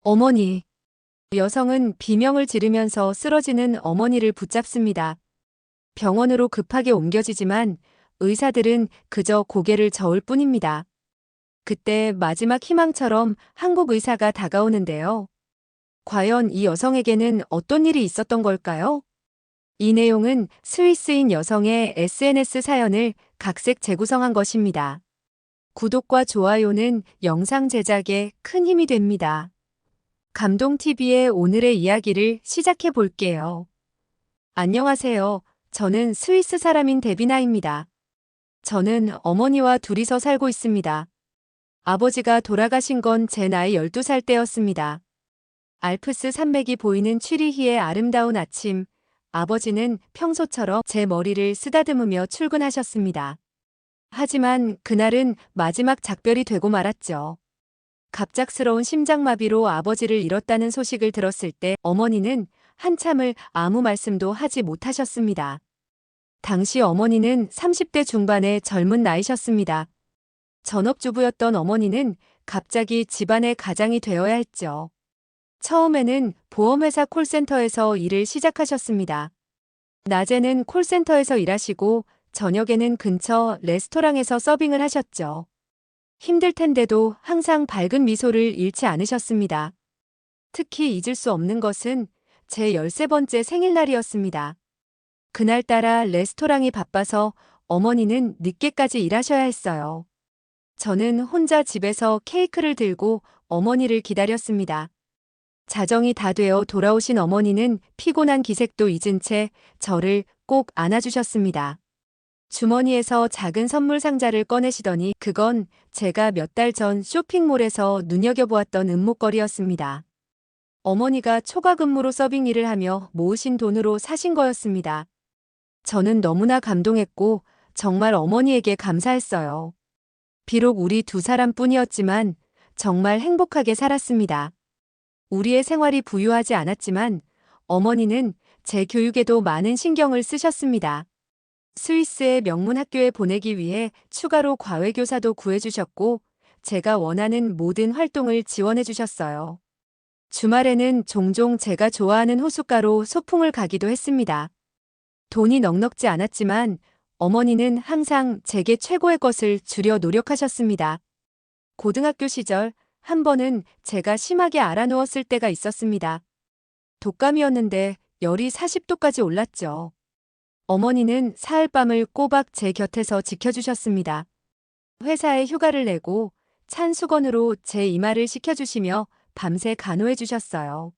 어머니. 여성은 비명을 지르면서 쓰러지는 어머니를 붙잡습니다. 병원으로 급하게 옮겨지지만 의사들은 그저 고개를 저을 뿐입니다. 그때 마지막 희망처럼 한국 의사가 다가오는데요. 과연 이 여성에게는 어떤 일이 있었던 걸까요? 이 내용은 스위스인 여성의 SNS 사연을 각색 재구성한 것입니다. 구독과 좋아요는 영상 제작에 큰 힘이 됩니다. 감동TV의 오늘의 이야기를 시작해 볼게요. 안녕하세요. 저는 스위스 사람인 데비나입니다. 저는 어머니와 둘이서 살고 있습니다. 아버지가 돌아가신 건 제 나이 12살 때였습니다. 알프스 산맥이 보이는 취리히의 아름다운 아침, 아버지는 평소처럼 제 머리를 쓰다듬으며 출근하셨습니다. 하지만 그날은 마지막 작별이 되고 말았죠. 갑작스러운 심장마비로 아버지를 잃었다는 소식을 들었을 때 어머니는 한참을 아무 말씀도 하지 못하셨습니다. 당시 어머니는 30대 중반의 젊은 나이셨습니다. 전업주부였던 어머니는 갑자기 집안의 가장이 되어야 했죠. 처음에는 보험회사 콜센터에서 일을 시작하셨습니다. 낮에는 콜센터에서 일하시고 저녁에는 근처 레스토랑에서 서빙을 하셨죠. 힘들 텐데도 항상 밝은 미소를 잃지 않으셨습니다. 특히 잊을 수 없는 것은 제 13번째 생일날이었습니다. 그날따라 레스토랑이 바빠서 어머니는 늦게까지 일하셔야 했어요. 저는 혼자 집에서 케이크를 들고 어머니를 기다렸습니다. 자정이 다 되어 돌아오신 어머니는 피곤한 기색도 잊은 채 저를 꼭 안아주셨습니다. 주머니에서 작은 선물 상자를 꺼내시더니 그건 제가 몇 달 전 쇼핑몰에서 눈여겨보았던 은목걸이였습니다. 어머니가 초과 근무로 서빙 일을 하며 모으신 돈으로 사신 거였습니다. 저는 너무나 감동했고 정말 어머니에게 감사했어요. 비록 우리 두 사람뿐이었지만 정말 행복하게 살았습니다. 우리의 생활이 부유하지 않았지만 어머니는 제 교육에도 많은 신경을 쓰셨습니다. 스위스의 명문 학교에 보내기 위해 추가로 과외교사도 구해주셨고 제가 원하는 모든 활동을 지원해주셨어요. 주말에는 종종 제가 좋아하는 호숫가로 소풍을 가기도 했습니다. 돈이 넉넉지 않았지만 어머니는 항상 제게 최고의 것을 주려 노력하셨습니다. 고등학교 시절 한 번은 제가 심하게 알아누웠을 때가 있었습니다. 독감이었는데 열이 40도까지 올랐죠. 어머니는 사흘밤을 꼬박 제 곁에서 지켜주셨습니다. 회사에 휴가를 내고 찬 수건으로 제 이마를 씻겨주시며 밤새 간호해 주셨어요.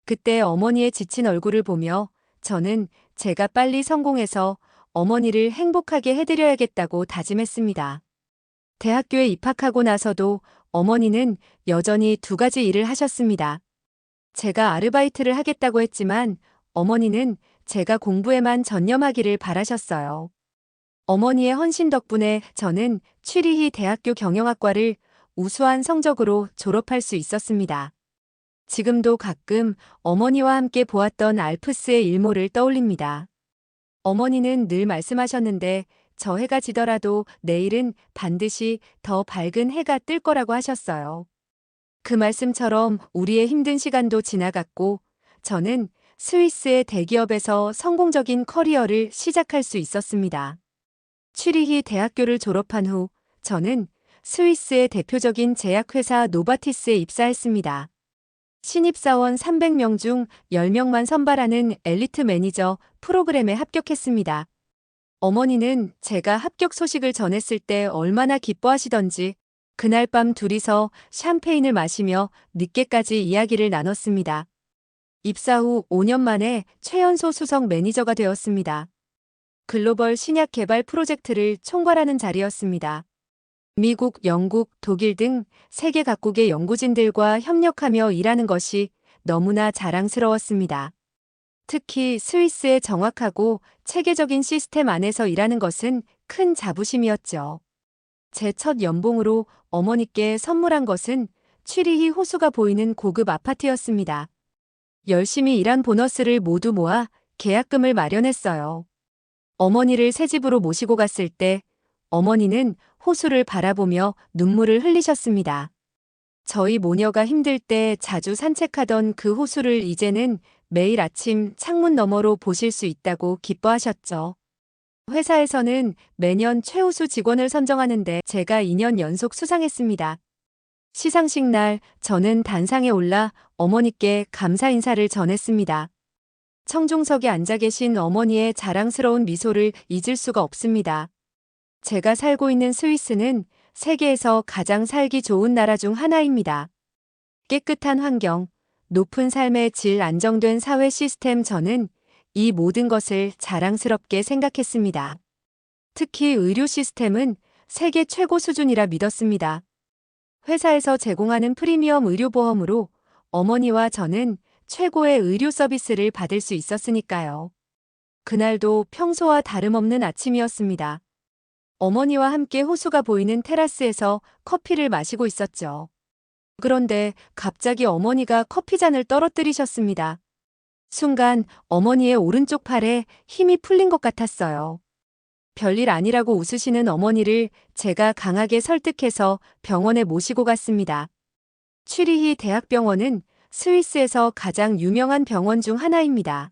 그때 어머니의 지친 얼굴을 보며 저는 제가 빨리 성공해서 어머니를 행복하게 해드려야겠다고 다짐했습니다. 대학교에 입학하고 나서도 어머니는 여전히 두 가지 일을 하셨습니다. 제가 아르바이트를 하겠다고 했지만 어머니는 제가 공부에만 전념하기를 바라셨어요. 어머니의 헌신 덕분에 저는 취리히 대학교 경영학과를 우수한 성적으로 졸업할 수 있었습니다. 지금도 가끔 어머니와 함께 보았던 알프스의 일몰을 떠올립니다. 어머니는 늘 말씀하셨는데 저 해가 지더라도 내일은 반드시 더 밝은 해가 뜰 거라고 하셨어요. 그 말씀처럼 우리의 힘든 시간도 지나갔고 저는 스위스의 대기업에서 성공적인 커리어를 시작할 수 있었습니다. 취리히 대학교를 졸업한 후 저는 스위스의 대표적인 제약회사 노바티스에 입사했습니다. 신입사원 300명 중 10명만 선발하는 엘리트 매니저 프로그램에 합격했습니다. 어머니는 제가 합격 소식을 전했을 때 얼마나 기뻐하시던지 그날 밤 둘이서 샴페인을 마시며 늦게까지 이야기를 나눴습니다. 입사 후 5년 만에 최연소 수석 매니저가 되었습니다. 글로벌 신약 개발 프로젝트를 총괄하는 자리였습니다. 미국, 영국, 독일 등 세계 각국의 연구진들과 협력하며 일하는 것이 너무나 자랑스러웠습니다. 특히 스위스의 정확하고 체계적인 시스템 안에서 일하는 것은 큰 자부심이었죠. 제 첫 연봉으로 어머니께 선물한 것은 취리히 호수가 보이는 고급 아파트였습니다. 열심히 일한 보너스를 모두 모아 계약금을 마련했어요. 어머니를 새 집으로 모시고 갔을 때 어머니는 호수를 바라보며 눈물을 흘리셨습니다. 저희 모녀가 힘들 때 자주 산책하던 그 호수를 이제는 매일 아침 창문 너머로 보실 수 있다고 기뻐하셨죠. 회사에서는 매년 최우수 직원을 선정하는데 제가 2년 연속 수상했습니다. 시상식 날 저는 단상에 올라 어머니께 감사 인사를 전했습니다. 청중석에 앉아 계신 어머니의 자랑스러운 미소를 잊을 수가 없습니다. 제가 살고 있는 스위스는 세계에서 가장 살기 좋은 나라 중 하나입니다. 깨끗한 환경, 높은 삶의 질, 안정된 사회 시스템, 저는 이 모든 것을 자랑스럽게 생각했습니다. 특히 의료 시스템은 세계 최고 수준이라 믿었습니다. 회사에서 제공하는 프리미엄 의료보험으로 어머니와 저는 최고의 의료 서비스를 받을 수 있었으니까요. 그날도 평소와 다름없는 아침이었습니다. 어머니와 함께 호수가 보이는 테라스에서 커피를 마시고 있었죠. 그런데 갑자기 어머니가 커피잔을 떨어뜨리셨습니다. 순간 어머니의 오른쪽 팔에 힘이 풀린 것 같았어요. 별일 아니라고 웃으시는 어머니를 제가 강하게 설득해서 병원에 모시고 갔습니다. 취리히 대학병원은 스위스에서 가장 유명한 병원 중 하나입니다.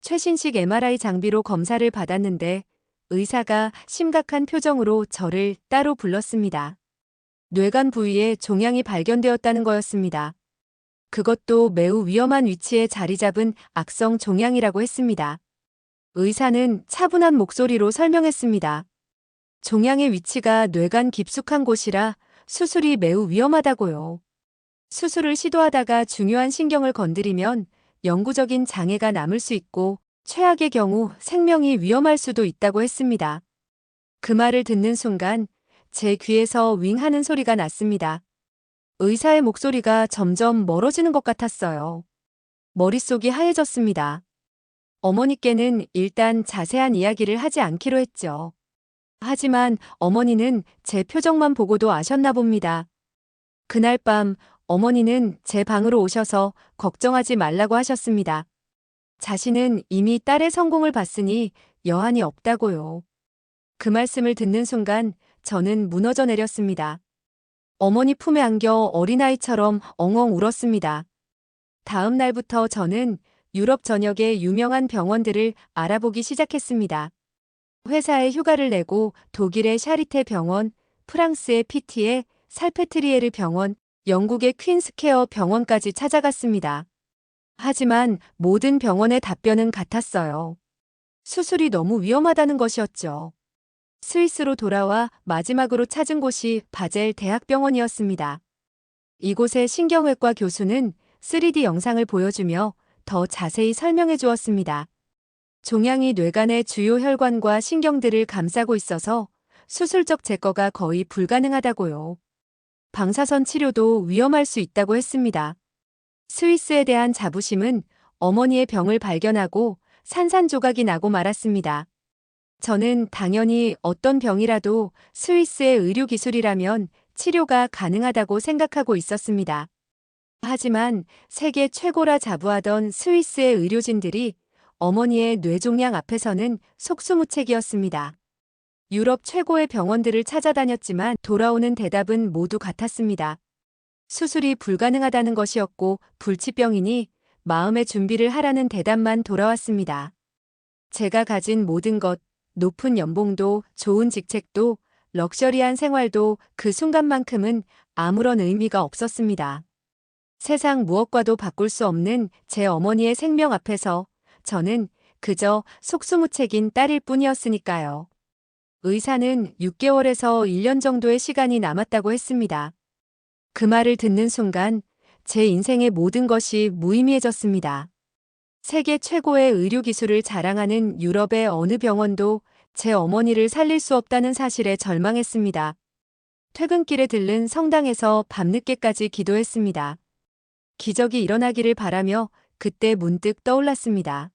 최신식 MRI 장비로 검사를 받았는데 의사가 심각한 표정으로 저를 따로 불렀습니다. 뇌관 부위에 종양이 발견되었다는 거였습니다. 그것도 매우 위험한 위치에 자리 잡은 악성 종양이라고 했습니다. 의사는 차분한 목소리로 설명했습니다. 종양의 위치가 뇌관 깊숙한 곳이라 수술이 매우 위험하다고요. 수술을 시도하다가 중요한 신경을 건드리면 영구적인 장애가 남을 수 있고 최악의 경우 생명이 위험할 수도 있다고 했습니다. 그 말을 듣는 순간 제 귀에서 윙 하는 소리가 났습니다. 의사의 목소리가 점점 멀어지는 것 같았어요. 머릿속이 하얘졌습니다. 어머니께는 일단 자세한 이야기를 하지 않기로 했죠. 하지만 어머니는 제 표정만 보고도 아셨나 봅니다. 그날 밤 어머니는 제 방으로 오셔서 걱정하지 말라고 하셨습니다. 자신은 이미 딸의 성공을 봤으니 여한이 없다고요. 그 말씀을 듣는 순간 저는 무너져 내렸습니다. 어머니 품에 안겨 어린아이처럼 엉엉 울었습니다. 다음 날부터 저는 유럽 전역의 유명한 병원들을 알아보기 시작했습니다. 회사에 휴가를 내고 독일의 샤리테 병원, 프랑스의 피티에 살페트리에르 병원, 영국의 퀸스케어 병원까지 찾아갔습니다. 하지만 모든 병원의 답변은 같았어요. 수술이 너무 위험하다는 것이었죠. 스위스로 돌아와 마지막으로 찾은 곳이 바젤 대학병원이었습니다. 이곳의 신경외과 교수는 3D 영상을 보여주며 더 자세히 설명해 주었습니다. 종양이 뇌간의 주요 혈관과 신경들을 감싸고 있어서 수술적 제거가 거의 불가능하다고요. 방사선 치료도 위험할 수 있다고 했습니다. 스위스에 대한 자부심은 어머니의 병을 발견하고 산산조각이 나고 말았습니다. 저는 당연히 어떤 병이라도 스위스의 의료기술이라면 치료가 가능하다고 생각하고 있었습니다. 하지만 세계 최고라 자부하던 스위스의 의료진들이 어머니의 뇌종양 앞에서는 속수무책이었습니다. 유럽 최고의 병원들을 찾아다녔지만 돌아오는 대답은 모두 같았습니다. 수술이 불가능하다는 것이었고 불치병이니 마음의 준비를 하라는 대답만 돌아왔습니다. 제가 가진 모든 것, 높은 연봉도, 좋은 직책도, 럭셔리한 생활도 그 순간만큼은 아무런 의미가 없었습니다. 세상 무엇과도 바꿀 수 없는 제 어머니의 생명 앞에서 저는 그저 속수무책인 딸일 뿐이었으니까요. 의사는 6개월에서 1년 정도의 시간이 남았다고 했습니다. 그 말을 듣는 순간 제 인생의 모든 것이 무의미해졌습니다. 세계 최고의 의료기술을 자랑하는 유럽의 어느 병원도 제 어머니를 살릴 수 없다는 사실에 절망했습니다. 퇴근길에 들른 성당에서 밤늦게까지 기도했습니다. 기적이 일어나기를 바라며 그때 문득 떠올랐습니다.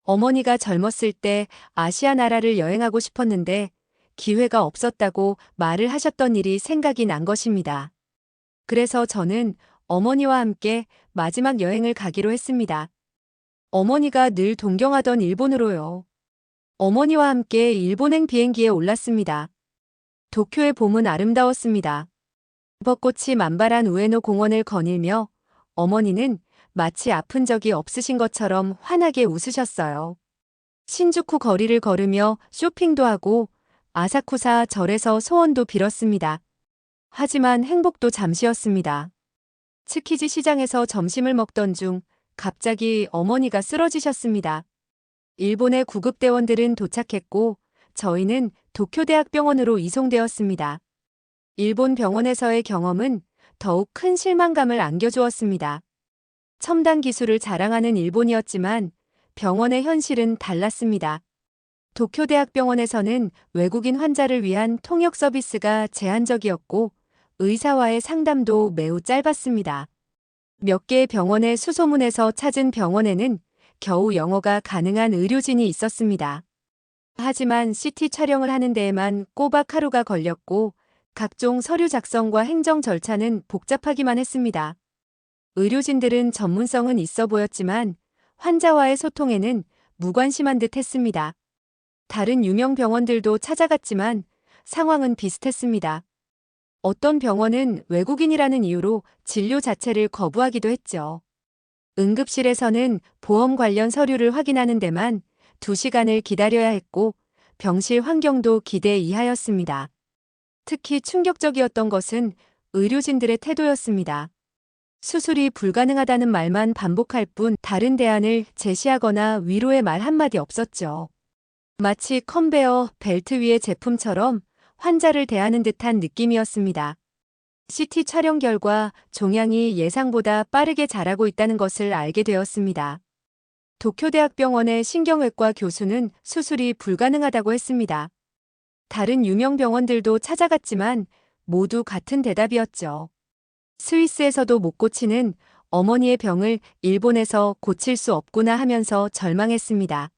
어머니가 젊었을 때 아시아 나라를 여행하고 싶었는데 기회가 없었다고 말을 하셨던 일이 생각이 난 것입니다. 그래서 저는 어머니와 함께 마지막 여행을 가기로 했습니다. 어머니가 늘 동경하던 일본으로요. 어머니와 함께 일본행 비행기에 올랐습니다. 도쿄의 봄은 아름다웠습니다. 벚꽃이 만발한 우에노 공원을 거닐며 어머니는 마치 아픈 적이 없으신 것처럼 환하게 웃으셨어요. 신주쿠 거리를 걸으며 쇼핑도 하고 아사쿠사 절에서 소원도 빌었습니다. 하지만 행복도 잠시였습니다. 츠키지 시장에서 점심을 먹던 중 갑자기 어머니가 쓰러지셨습니다. 일본의 구급대원들은 도착했고 저희는 도쿄대학병원으로 이송되었습니다. 일본 병원에서의 경험은 더욱 큰 실망감을 안겨주었습니다. 첨단 기술을 자랑하는 일본이었지만 병원의 현실은 달랐습니다. 도쿄대학병원에서는 외국인 환자를 위한 통역 서비스가 제한적이었고 의사와의 상담도 매우 짧았습니다. 몇 개의 병원의 수소문에서 찾은 병원에는 겨우 영어가 가능한 의료진이 있었습니다. 하지만 CT 촬영을 하는 데에만 꼬박 하루가 걸렸고 각종 서류 작성과 행정 절차는 복잡하기만 했습니다. 의료진들은 전문성은 있어 보였지만 환자와의 소통에는 무관심한 듯 했습니다. 다른 유명 병원들도 찾아갔지만 상황은 비슷했습니다. 어떤 병원은 외국인이라는 이유로 진료 자체를 거부하기도 했죠. 응급실에서는 보험 관련 서류를 확인하는 데만 2시간을 기다려야 했고 병실 환경도 기대 이하였습니다. 특히 충격적이었던 것은 의료진들의 태도였습니다. 수술이 불가능하다는 말만 반복할 뿐 다른 대안을 제시하거나 위로의 말 한마디 없었죠. 마치 컨베어 벨트 위의 제품처럼 환자를 대하는 듯한 느낌이었습니다. CT 촬영 결과 종양이 예상보다 빠르게 자라고 있다는 것을 알게 되었습니다. 도쿄대학병원의 신경외과 교수는 수술이 불가능하다고 했습니다. 다른 유명 병원들도 찾아갔지만 모두 같은 대답이었죠. 스위스에서도 못 고치는 어머니의 병을 일본에서 고칠 수 없구나 하면서 절망했습니다.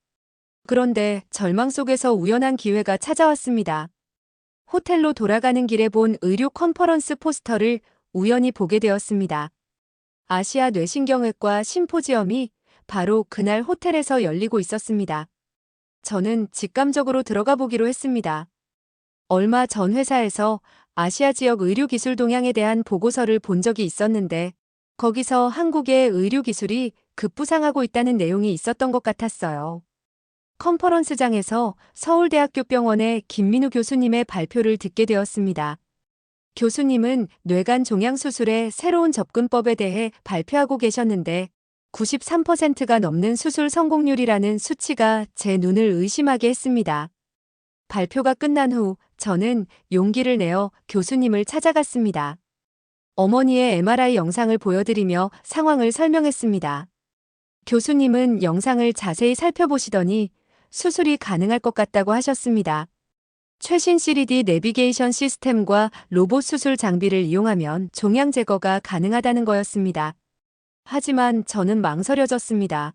그런데 절망 속에서 우연한 기회가 찾아왔습니다. 호텔로 돌아가는 길에 본 의료 컨퍼런스 포스터를 우연히 보게 되었습니다. 아시아 뇌신경외과 심포지엄이 바로 그날 호텔에서 열리고 있었습니다. 저는 직감적으로 들어가 보기로 했습니다. 얼마 전 회사에서 아시아 지역 의료기술 동향에 대한 보고서를 본 적이 있었는데 거기서 한국의 의료기술이 급부상하고 있다는 내용이 있었던 것 같았어요. 컨퍼런스장에서 서울대학교 병원의 김민우 교수님의 발표를 듣게 되었습니다. 교수님은 뇌간 종양 수술의 새로운 접근법에 대해 발표하고 계셨는데 93%가 넘는 수술 성공률이라는 수치가 제 눈을 의심하게 했습니다. 발표가 끝난 후 저는 용기를 내어 교수님을 찾아갔습니다. 어머니의 MRI 영상을 보여드리며 상황을 설명했습니다. 교수님은 영상을 자세히 살펴보시더니 수술이 가능할 것 같다고 하셨습니다. 최신 3D 내비게이션 시스템과 로봇 수술 장비를 이용하면 종양 제거가 가능하다는 거였습니다. 하지만 저는 망설여졌습니다.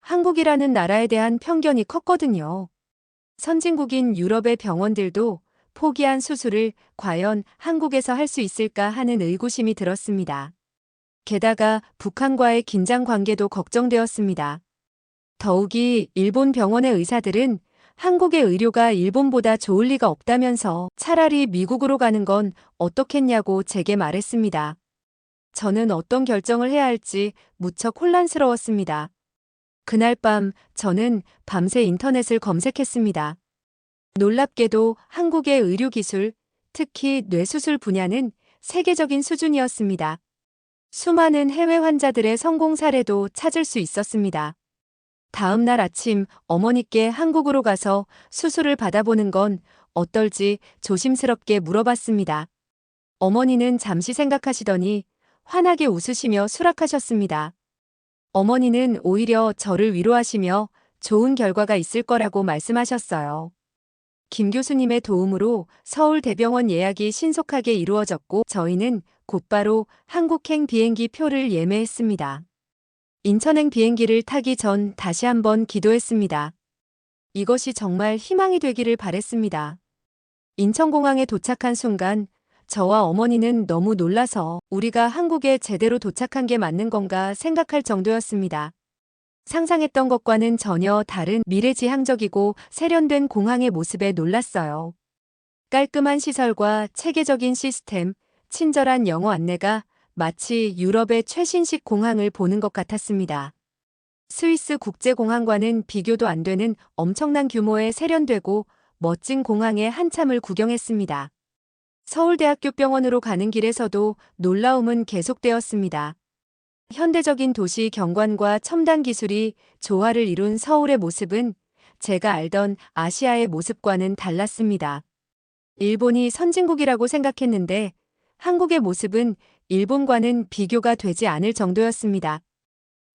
한국이라는 나라에 대한 편견이 컸거든요. 선진국인 유럽의 병원들도 포기한 수술을 과연 한국에서 할 수 있을까 하는 의구심이 들었습니다. 게다가 북한과의 긴장 관계도 걱정되었습니다. 더욱이 일본 병원의 의사들은 한국의 의료가 일본보다 좋을 리가 없다면서 차라리 미국으로 가는 건 어떻겠냐고 제게 말했습니다. 저는 어떤 결정을 해야 할지 무척 혼란스러웠습니다. 그날 밤 저는 밤새 인터넷을 검색했습니다. 놀랍게도 한국의 의료기술, 특히 뇌수술 분야는 세계적인 수준이었습니다. 수많은 해외 환자들의 성공 사례도 찾을 수 있었습니다. 다음 날 아침 어머니께 한국으로 가서 수술을 받아보는 건 어떨지 조심스럽게 물어봤습니다. 어머니는 잠시 생각하시더니 환하게 웃으시며 수락하셨습니다. 어머니는 오히려 저를 위로하시며 좋은 결과가 있을 거라고 말씀하셨어요. 김 교수님의 도움으로 서울대병원 예약이 신속하게 이루어졌고 저희는 곧바로 한국행 비행기 표를 예매했습니다. 인천행 비행기를 타기 전 다시 한번 기도했습니다. 이것이 정말 희망이 되기를 바랬습니다. 인천공항에 도착한 순간 저와 어머니는 너무 놀라서 우리가 한국에 제대로 도착한 게 맞는 건가 생각할 정도였습니다. 상상했던 것과는 전혀 다른 미래지향적이고 세련된 공항의 모습에 놀랐어요. 깔끔한 시설과 체계적인 시스템, 친절한 영어 안내가 마치 유럽의 최신식 공항을 보는 것 같았습니다. 스위스 국제공항과는 비교도 안 되는 엄청난 규모의 세련되고 멋진 공항에 한참을 구경했습니다. 서울대학교 병원으로 가는 길에서도 놀라움은 계속되었습니다. 현대적인 도시 경관과 첨단 기술이 조화를 이룬 서울의 모습은 제가 알던 아시아의 모습과는 달랐습니다. 일본이 선진국이라고 생각했는데 한국의 모습은 일본과는 비교가 되지 않을 정도였습니다.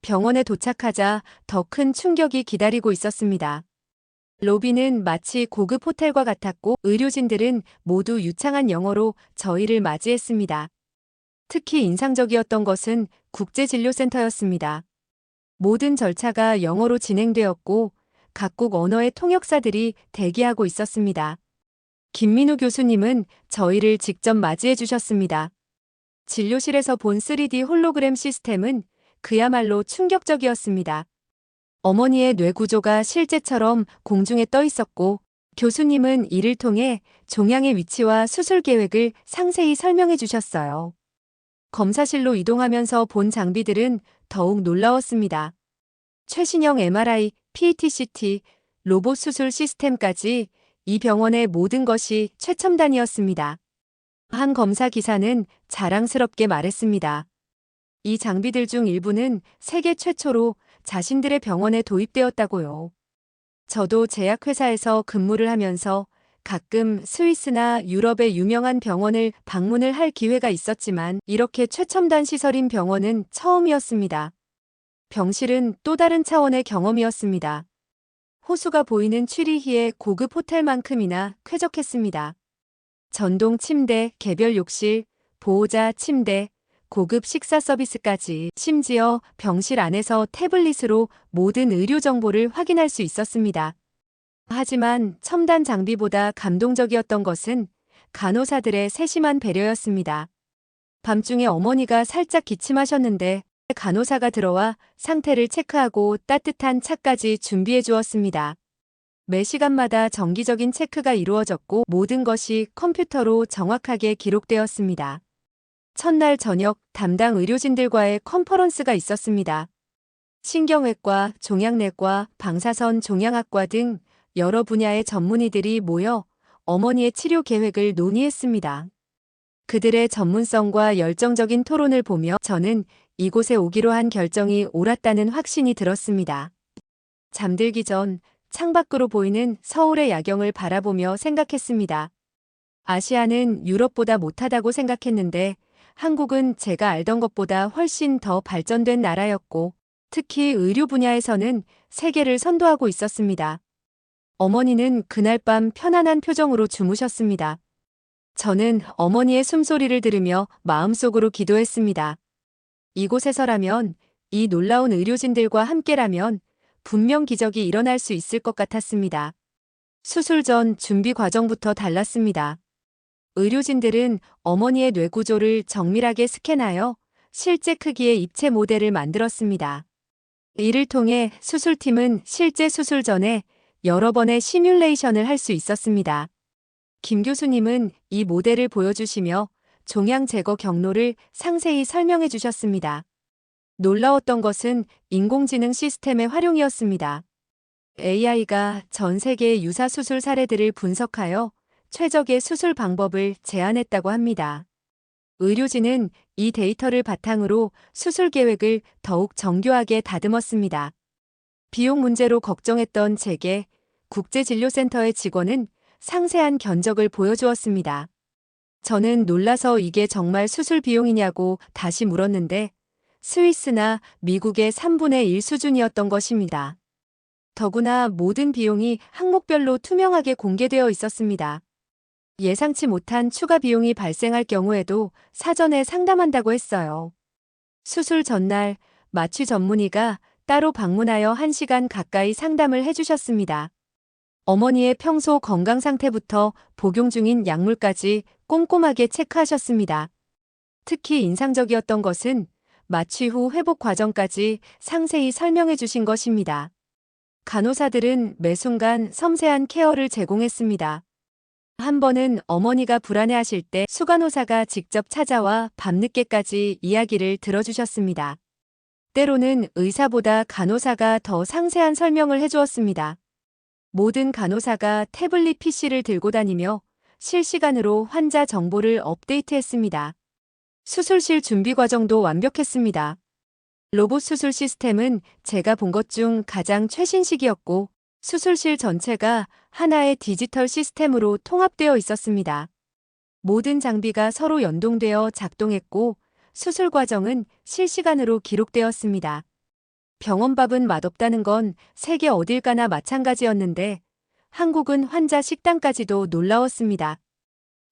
병원에 도착하자 더 큰 충격이 기다리고 있었습니다. 로비는 마치 고급 호텔과 같았고 의료진들은 모두 유창한 영어로 저희를 맞이했습니다. 특히 인상적이었던 것은 국제진료센터였습니다. 모든 절차가 영어로 진행되었고 각국 언어의 통역사들이 대기하고 있었습니다. 김민우 교수님은 저희를 직접 맞이해 주셨습니다. 진료실에서 본 3D 홀로그램 시스템은 그야말로 충격적이었습니다. 어머니의 뇌 구조가 실제처럼 공중에 떠 있었고 교수님은 이를 통해 종양의 위치와 수술 계획을 상세히 설명해 주셨어요. 검사실로 이동하면서 본 장비들은 더욱 놀라웠습니다. 최신형 MRI, PET-CT, 로봇 수술 시스템까지 이 병원의 모든 것이 최첨단이었습니다. 한 검사 기사는 자랑스럽게 말했습니다. 이 장비들 중 일부는 세계 최초로 자신들의 병원에 도입되었다고요. 저도 제약회사에서 근무를 하면서 가끔 스위스나 유럽의 유명한 병원을 방문을 할 기회가 있었지만 이렇게 최첨단 시설인 병원은 처음이었습니다. 병실은 또 다른 차원의 경험이었습니다. 호수가 보이는 취리히의 고급 호텔만큼이나 쾌적했습니다. 전동 침대, 개별 욕실, 보호자 침대, 고급 식사 서비스까지 심지어 병실 안에서 태블릿으로 모든 의료 정보를 확인할 수 있었습니다. 하지만 첨단 장비보다 감동적이었던 것은 간호사들의 세심한 배려였습니다. 밤중에 어머니가 살짝 기침하셨는데 간호사가 들어와 상태를 체크하고 따뜻한 차까지 준비해 주었습니다. 매 시간마다 정기적인 체크가 이루어졌고 모든 것이 컴퓨터로 정확하게 기록되었습니다. 첫날 저녁 담당 의료진들과의 컨퍼런스가 있었습니다. 신경외과, 종양내과, 방사선 종양학과 등 여러 분야의 전문의들이 모여 어머니의 치료 계획을 논의했습니다. 그들의 전문성과 열정적인 토론을 보며 저는 이곳에 오기로 한 결정이 옳았다는 확신이 들었습니다. 잠들기 전 창밖으로 보이는 서울의 야경을 바라보며 생각했습니다. 아시아는 유럽보다 못하다고 생각했는데 한국은 제가 알던 것보다 훨씬 더 발전된 나라였고 특히 의료 분야에서는 세계를 선도하고 있었습니다. 어머니는 그날 밤 편안한 표정으로 주무셨습니다. 저는 어머니의 숨소리를 들으며 마음속으로 기도했습니다. 이곳에서라면, 이 놀라운 의료진들과 함께라면 분명 기적이 일어날 수 있을 것 같았습니다. 수술 전 준비 과정부터 달랐습니다. 의료진들은 어머니의 뇌 구조를 정밀하게 스캔하여 실제 크기의 입체 모델을 만들었습니다. 이를 통해 수술팀은 실제 수술 전에 여러 번의 시뮬레이션을 할 수 있었습니다. 김 교수님은 이 모델을 보여주시며 종양 제거 경로를 상세히 설명해 주셨습니다. 놀라웠던 것은 인공지능 시스템의 활용이었습니다. AI가 전 세계의 유사 수술 사례들을 분석하여 최적의 수술 방법을 제안했다고 합니다. 의료진은 이 데이터를 바탕으로 수술 계획을 더욱 정교하게 다듬었습니다. 비용 문제로 걱정했던 제게 국제진료센터의 직원은 상세한 견적을 보여주었습니다. 저는 놀라서 이게 정말 수술 비용이냐고 다시 물었는데 스위스나 미국의 3분의 1 수준이었던 것입니다. 더구나 모든 비용이 항목별로 투명하게 공개되어 있었습니다. 예상치 못한 추가 비용이 발생할 경우에도 사전에 상담한다고 했어요. 수술 전날 마취 전문의가 따로 방문하여 1시간 가까이 상담을 해주셨습니다. 어머니의 평소 건강 상태부터 복용 중인 약물까지 꼼꼼하게 체크하셨습니다. 특히 인상적이었던 것은 마취 후 회복 과정까지 상세히 설명해 주신 것입니다. 간호사들은 매 순간 섬세한 케어를 제공했습니다. 한 번은 어머니가 불안해하실 때 수간호사가 직접 찾아와 밤늦게까지 이야기를 들어주셨습니다. 때로는 의사보다 간호사가 더 상세한 설명을 해주었습니다. 모든 간호사가 태블릿 PC를 들고 다니며 실시간으로 환자 정보를 업데이트했습니다. 수술실 준비 과정도 완벽했습니다. 로봇 수술 시스템은 제가 본 것 중 가장 최신식이었고, 수술실 전체가 하나의 디지털 시스템으로 통합되어 있었습니다. 모든 장비가 서로 연동되어 작동했고, 수술 과정은 실시간으로 기록되었습니다. 병원밥은 맛없다는 건 세계 어딜 가나 마찬가지였는데, 한국은 환자 식단까지도 놀라웠습니다.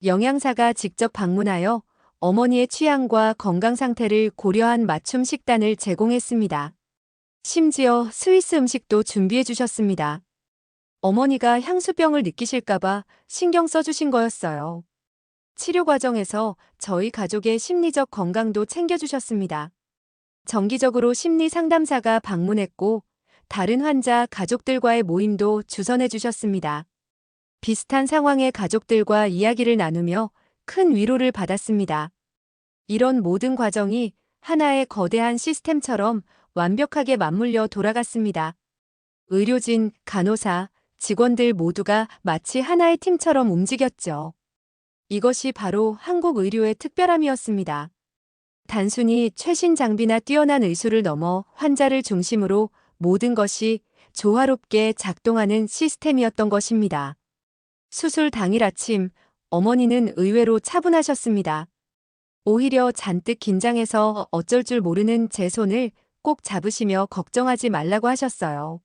영양사가 직접 방문하여 어머니의 취향과 건강 상태를 고려한 맞춤 식단을 제공했습니다. 심지어 스위스 음식도 준비해 주셨습니다. 어머니가 향수병을 느끼실까봐 신경 써주신 거였어요. 치료 과정에서 저희 가족의 심리적 건강도 챙겨주셨습니다. 정기적으로 심리 상담사가 방문했고, 다른 환자 가족들과의 모임도 주선해 주셨습니다. 비슷한 상황의 가족들과 이야기를 나누며 큰 위로를 받았습니다. 이런 모든 과정이 하나의 거대한 시스템처럼 완벽하게 맞물려 돌아갔습니다. 의료진, 간호사, 직원들 모두가 마치 하나의 팀처럼 움직였죠. 이것이 바로 한국 의료의 특별함이었습니다. 단순히 최신 장비나 뛰어난 의술을 넘어 환자를 중심으로 모든 것이 조화롭게 작동하는 시스템이었던 것입니다. 수술 당일 아침, 어머니는 의외로 차분하셨습니다. 오히려 잔뜩 긴장해서 어쩔 줄 모르는 제 손을 꼭 잡으시며 걱정하지 말라고 하셨어요.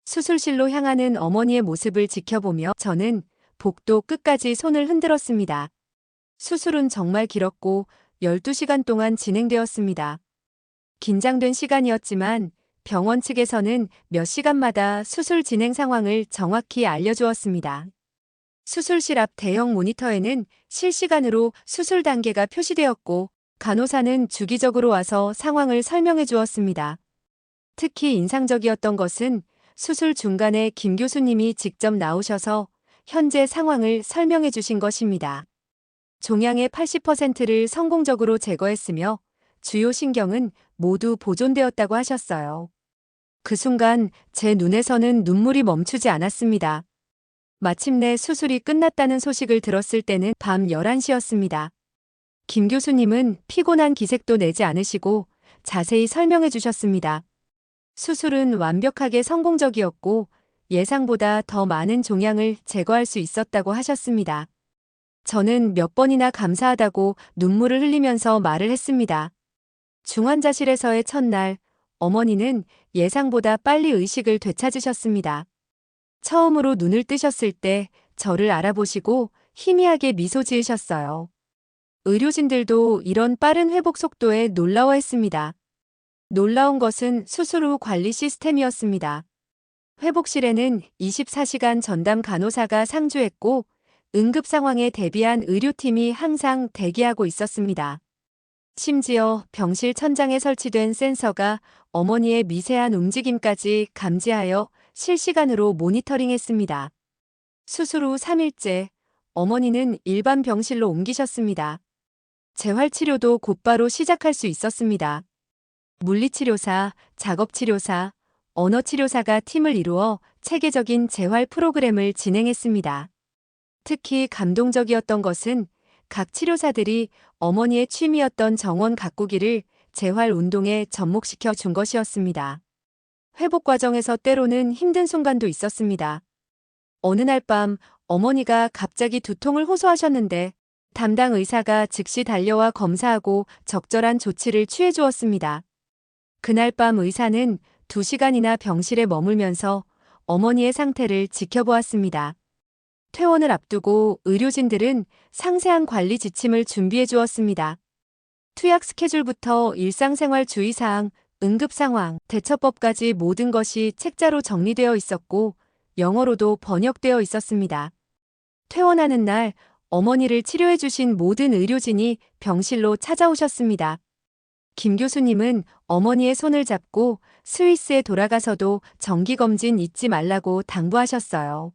수술실로 향하는 어머니의 모습을 지켜보며 저는 복도 끝까지 손을 흔들었습니다. 수술은 정말 길었고 12시간 동안 진행되었습니다. 긴장된 시간이었지만 병원 측에서는 몇 시간마다 수술 진행 상황을 정확히 알려주었습니다. 수술실 앞 대형 모니터에는 실시간으로 수술 단계가 표시되었고, 간호사는 주기적으로 와서 상황을 설명해 주었습니다. 특히 인상적이었던 것은 수술 중간에 김 교수님이 직접 나오셔서 현재 상황을 설명해 주신 것입니다. 종양의 80%를 성공적으로 제거했으며 주요 신경은 모두 보존되었다고 하셨어요. 그 순간 제 눈에서는 눈물이 멈추지 않았습니다. 마침내 수술이 끝났다는 소식을 들었을 때는 밤 11시였습니다. 김 교수님은 피곤한 기색도 내지 않으시고 자세히 설명해 주셨습니다. 수술은 완벽하게 성공적이었고 예상보다 더 많은 종양을 제거할 수 있었다고 하셨습니다. 저는 몇 번이나 감사하다고 눈물을 흘리면서 말을 했습니다. 중환자실에서의 첫날, 어머니는 예상보다 빨리 의식을 되찾으셨습니다. 처음으로 눈을 뜨셨을 때 저를 알아보시고 희미하게 미소 지으셨어요. 의료진들도 이런 빠른 회복 속도에 놀라워했습니다. 놀라운 것은 수술 후 관리 시스템이었습니다. 회복실에는 24시간 전담 간호사가 상주했고 응급 상황에 대비한 의료팀이 항상 대기하고 있었습니다. 심지어 병실 천장에 설치된 센서가 어머니의 미세한 움직임까지 감지하여 실시간으로 모니터링했습니다. 수술 후 3일째, 어머니는 일반 병실로 옮기셨습니다. 재활치료도 곧바로 시작할 수 있었습니다. 물리치료사, 작업치료사, 언어치료사가 팀을 이루어 체계적인 재활 프로그램을 진행했습니다. 특히 감동적이었던 것은 각 치료사들이 어머니의 취미였던 정원 가꾸기를 재활 운동에 접목시켜 준 것이었습니다. 회복 과정에서 때로는 힘든 순간도 있었습니다. 어느 날 밤 어머니가 갑자기 두통을 호소하셨는데 담당 의사가 즉시 달려와 검사하고 적절한 조치를 취해 주었습니다. 그날 밤 의사는 2시간이나 병실에 머물면서 어머니의 상태를 지켜보았습니다. 퇴원을 앞두고 의료진들은 상세한 관리 지침을 준비해 주었습니다. 투약 스케줄부터 일상생활 주의사항, 응급 상황, 대처법까지 모든 것이 책자로 정리되어 있었고 영어로도 번역되어 있었습니다. 퇴원하는 날 어머니를 치료해 주신 모든 의료진이 병실로 찾아오셨습니다. 김 교수님은 어머니의 손을 잡고 스위스에 돌아가서도 정기검진 잊지 말라고 당부하셨어요.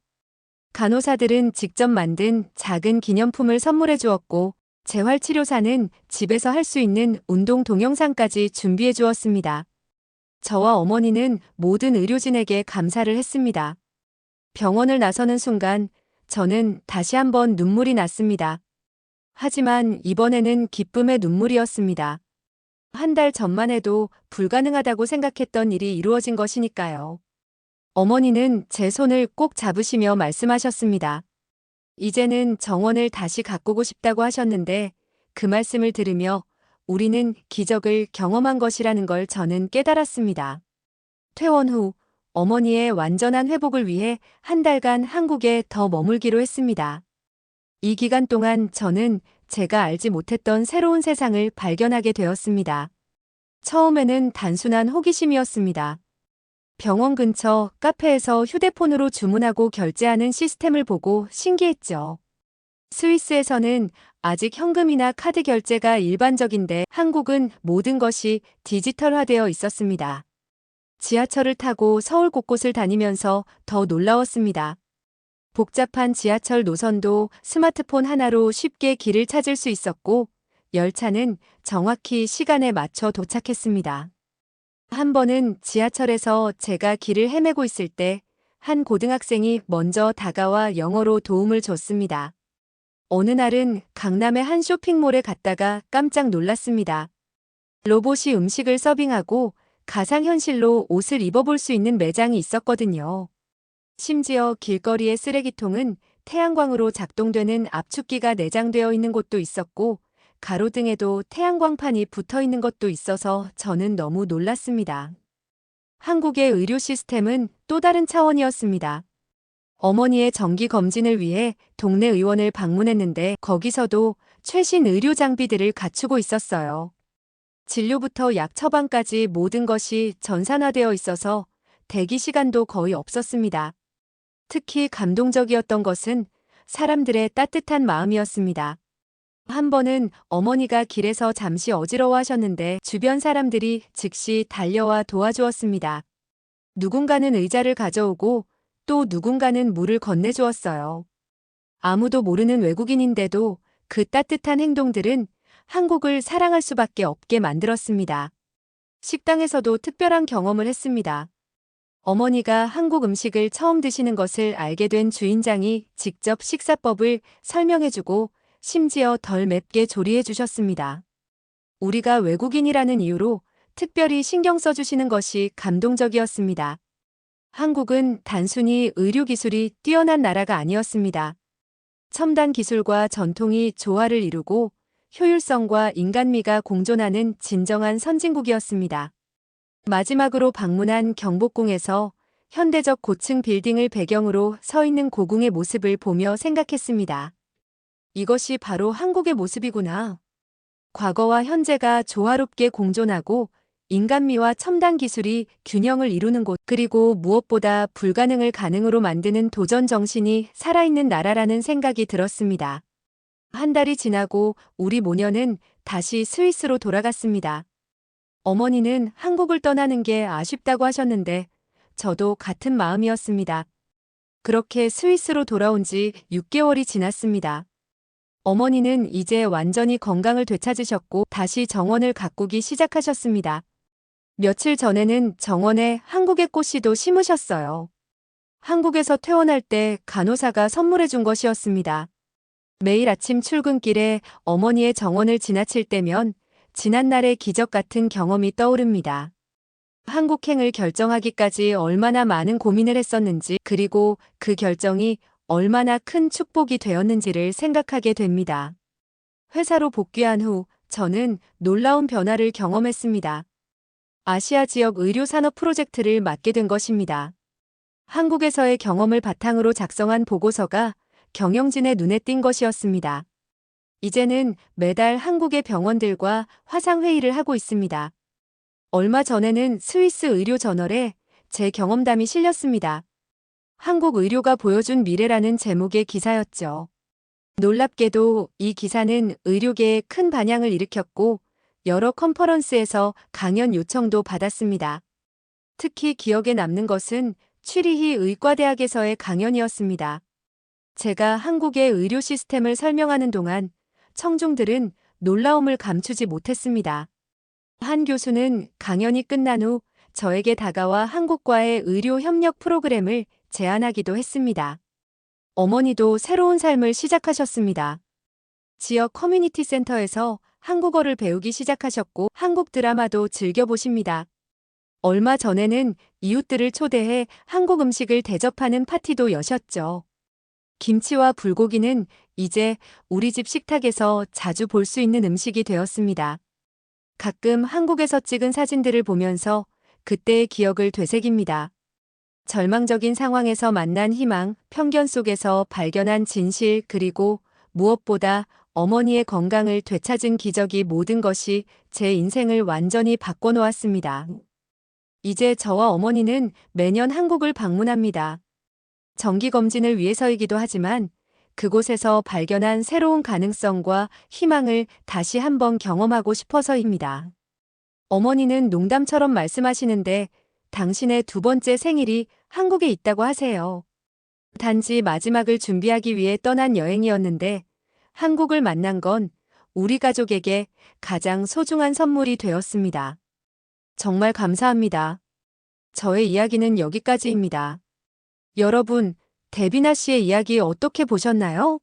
간호사들은 직접 만든 작은 기념품을 선물해 주었고, 재활치료사는 집에서 할 수 있는 운동 동영상까지 준비해 주었습니다. 저와 어머니는 모든 의료진에게 감사를 했습니다. 병원을 나서는 순간 저는 다시 한번 눈물이 났습니다. 하지만 이번에는 기쁨의 눈물이었습니다. 한 달 전만 해도 불가능하다고 생각했던 일이 이루어진 것이니까요. 어머니는 제 손을 꼭 잡으시며 말씀하셨습니다. 이제는 정원을 다시 가꾸고 싶다고 하셨는데 그 말씀을 들으며 우리는 기적을 경험한 것이라는 걸 저는 깨달았습니다. 퇴원 후 어머니의 완전한 회복을 위해 한 달간 한국에 더 머물기로 했습니다. 이 기간 동안 저는 제가 알지 못했던 새로운 세상을 발견하게 되었습니다. 처음에는 단순한 호기심이었습니다. 병원 근처 카페에서 휴대폰으로 주문하고 결제하는 시스템을 보고 신기했죠. 스위스에서는 아직 현금이나 카드 결제가 일반적인데 한국은 모든 것이 디지털화되어 있었습니다. 지하철을 타고 서울 곳곳을 다니면서 더 놀라웠습니다. 복잡한 지하철 노선도 스마트폰 하나로 쉽게 길을 찾을 수 있었고, 열차는 정확히 시간에 맞춰 도착했습니다. 한 번은 지하철에서 제가 길을 헤매고 있을 때 한 고등학생이 먼저 다가와 영어로 도움을 줬습니다. 어느 날은 강남의 한 쇼핑몰에 갔다가 깜짝 놀랐습니다. 로봇이 음식을 서빙하고 가상현실로 옷을 입어볼 수 있는 매장이 있었거든요. 심지어 길거리의 쓰레기통은 태양광으로 작동되는 압축기가 내장되어 있는 곳도 있었고, 가로등에도 태양광판이 붙어 있는 것도 있어서 저는 너무 놀랐습니다. 한국의 의료 시스템은 또 다른 차원이었습니다. 어머니의 정기 검진을 위해 동네 의원을 방문했는데 거기서도 최신 의료 장비들을 갖추고 있었어요. 진료부터 약 처방까지 모든 것이 전산화되어 있어서 대기 시간도 거의 없었습니다. 특히 감동적이었던 것은 사람들의 따뜻한 마음이었습니다. 한 번은 어머니가 길에서 잠시 어지러워하셨는데 주변 사람들이 즉시 달려와 도와주었습니다. 누군가는 의자를 가져오고 또 누군가는 물을 건네주었어요. 아무도 모르는 외국인인데도 그 따뜻한 행동들은 한국을 사랑할 수밖에 없게 만들었습니다. 식당에서도 특별한 경험을 했습니다. 어머니가 한국 음식을 처음 드시는 것을 알게 된 주인장이 직접 식사법을 설명해주고 심지어 덜 맵게 조리해 주셨습니다. 우리가 외국인이라는 이유로 특별히 신경 써주시는 것이 감동적이었습니다. 한국은 단순히 의료기술이 뛰어난 나라가 아니었습니다. 첨단 기술과 전통이 조화를 이루고 효율성과 인간미가 공존하는 진정한 선진국이었습니다. 마지막으로 방문한 경복궁에서 현대적 고층 빌딩을 배경으로 서 있는 고궁의 모습을 보며 생각했습니다. 이것이 바로 한국의 모습이구나. 과거와 현재가 조화롭게 공존하고 인간미와 첨단 기술이 균형을 이루는 곳, 그리고 무엇보다 불가능을 가능으로 만드는 도전 정신이 살아있는 나라라는 생각이 들었습니다. 한 달이 지나고 우리 모녀는 다시 스위스로 돌아갔습니다. 어머니는 한국을 떠나는 게 아쉽다고 하셨는데 저도 같은 마음이었습니다. 그렇게 스위스로 돌아온 지 6개월이 지났습니다. 어머니는 이제 완전히 건강을 되찾으셨고 다시 정원을 가꾸기 시작하셨습니다. 며칠 전에는 정원에 한국의 꽃씨도 심으셨어요. 한국에서 퇴원할 때 간호사가 선물해 준 것이었습니다. 매일 아침 출근길에 어머니의 정원을 지나칠 때면 지난날의 기적 같은 경험이 떠오릅니다. 한국행을 결정하기까지 얼마나 많은 고민을 했었는지, 그리고 그 결정이 얼마나 큰 축복이 되었는지를 생각하게 됩니다. 회사로 복귀한 후 저는 놀라운 변화를 경험했습니다. 아시아 지역 의료 산업 프로젝트를 맡게 된 것입니다. 한국에서의 경험을 바탕으로 작성한 보고서가 경영진의 눈에 띈 것이었습니다. 이제는 매달 한국의 병원들과 화상회의를 하고 있습니다. 얼마 전에는 스위스 의료 저널에 제 경험담이 실렸습니다. 한국 의료가 보여준 미래라는 제목의 기사였죠. 놀랍게도 이 기사는 의료계에 큰 반향을 일으켰고 여러 컨퍼런스에서 강연 요청도 받았습니다. 특히 기억에 남는 것은 취리히 의과대학에서의 강연이었습니다. 제가 한국의 의료 시스템을 설명하는 동안 청중들은 놀라움을 감추지 못했습니다. 한 교수는 강연이 끝난 후 저에게 다가와 한국과의 의료 협력 프로그램을 제안하기도 했습니다. 어머니도 새로운 삶을 시작하셨습니다. 지역 커뮤니티 센터에서 한국어를 배우기 시작하셨고 한국 드라마도 즐겨보십니다. 얼마 전에는 이웃들을 초대해 한국 음식을 대접하는 파티도 여셨죠. 김치와 불고기는 이제 우리 집 식탁에서 자주 볼 수 있는 음식이 되었습니다. 가끔 한국에서 찍은 사진들을 보면서 그때의 기억을 되새깁니다. 절망적인 상황에서 만난 희망, 편견 속에서 발견한 진실, 그리고 무엇보다 어머니의 건강을 되찾은 기적이 모든 것이 제 인생을 완전히 바꿔놓았습니다. 이제 저와 어머니는 매년 한국을 방문합니다. 정기검진을 위해서이기도 하지만 그곳에서 발견한 새로운 가능성과 희망을 다시 한번 경험하고 싶어서입니다. 어머니는 농담처럼 말씀하시는데 당신의 두 번째 생일이 한국에 있다고 하세요. 단지 마지막을 준비하기 위해 떠난 여행이었는데 한국을 만난 건 우리 가족에게 가장 소중한 선물이 되었습니다. 정말 감사합니다. 저의 이야기는 여기까지입니다. 여러분, 데비나 씨의 이야기 어떻게 보셨나요?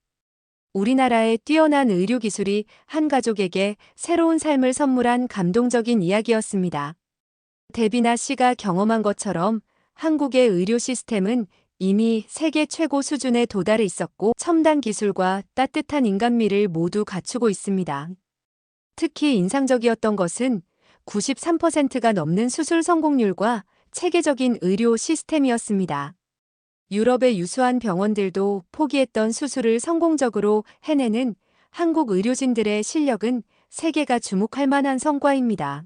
우리나라의 뛰어난 의료 기술이 한 가족에게 새로운 삶을 선물한 감동적인 이야기였습니다. 데비나 씨가 경험한 것처럼 한국의 의료 시스템은 이미 세계 최고 수준에 도달해 있었고 첨단 기술과 따뜻한 인간미를 모두 갖추고 있습니다. 특히 인상적이었던 것은 93%가 넘는 수술 성공률과 체계적인 의료 시스템이었습니다. 유럽의 유수한 병원들도 포기했던 수술을 성공적으로 해내는 한국 의료진들의 실력은 세계가 주목할 만한 성과입니다.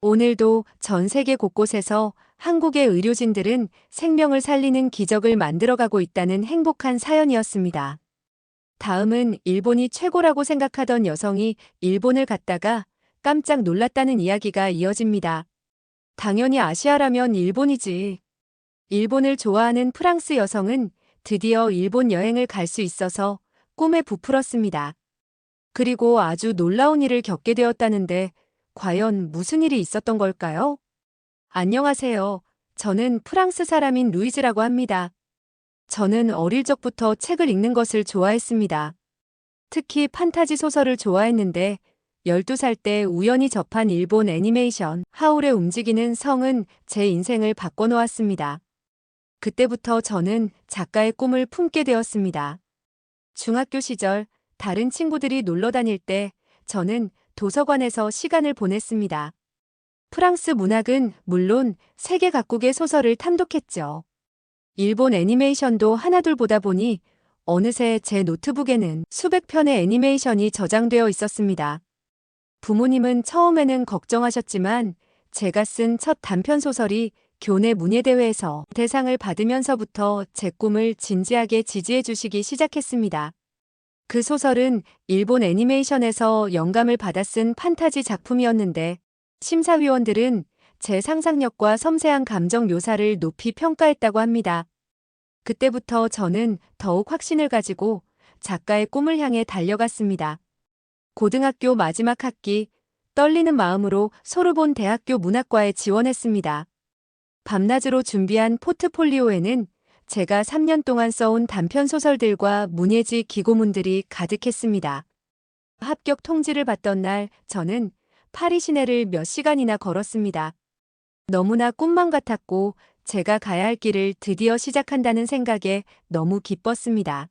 오늘도 전 세계 곳곳에서 한국의 의료진들은 생명을 살리는 기적을 만들어가고 있다는 행복한 사연이었습니다. 다음은 일본이 최고라고 생각하던 여성이 일본을 갔다가 깜짝 놀랐다는 이야기가 이어집니다. 당연히 아시아라면 일본이지. 일본을 좋아하는 프랑스 여성은 드디어 일본 여행을 갈 수 있어서 꿈에 부풀었습니다. 그리고 아주 놀라운 일을 겪게 되었다는데 과연 무슨 일이 있었던 걸까요? 안녕하세요. 저는 프랑스 사람인 루이즈라고 합니다. 저는 어릴 적부터 책을 읽는 것을 좋아했습니다. 특히 판타지 소설을 좋아했는데 12살 때 우연히 접한 일본 애니메이션 하울의 움직이는 성은 제 인생을 바꿔놓았습니다. 그때부터 저는 작가의 꿈을 품게 되었습니다. 중학교 시절 다른 친구들이 놀러 다닐 때 저는 도서관에서 시간을 보냈습니다. 프랑스 문학은 물론 세계 각국의 소설을 탐독했죠. 일본 애니메이션도 하나둘 보다 보니 어느새 제 노트북에는 수백 편의 애니메이션이 저장되어 있었습니다. 부모님은 처음에는 걱정하셨지만 제가 쓴 첫 단편 소설이 교내 문예대회에서 대상을 받으면서부터 제 꿈을 진지하게 지지해 주시기 시작했습니다. 그 소설은 일본 애니메이션에서 영감을 받아 쓴 판타지 작품이었는데 심사위원들은 제 상상력과 섬세한 감정 묘사를 높이 평가했다고 합니다. 그때부터 저는 더욱 확신을 가지고 작가의 꿈을 향해 달려갔습니다. 고등학교 마지막 학기, 떨리는 마음으로 소르본 대학교 문학과에 지원했습니다. 밤낮으로 준비한 포트폴리오에는 제가 3년 동안 써온 단편 소설들과 문예지 기고문들이 가득했습니다. 합격 통지를 받던 날 저는 파리 시내를 몇 시간이나 걸었습니다. 너무나 꿈만 같았고 제가 가야 할 길을 드디어 시작한다는 생각에 너무 기뻤습니다.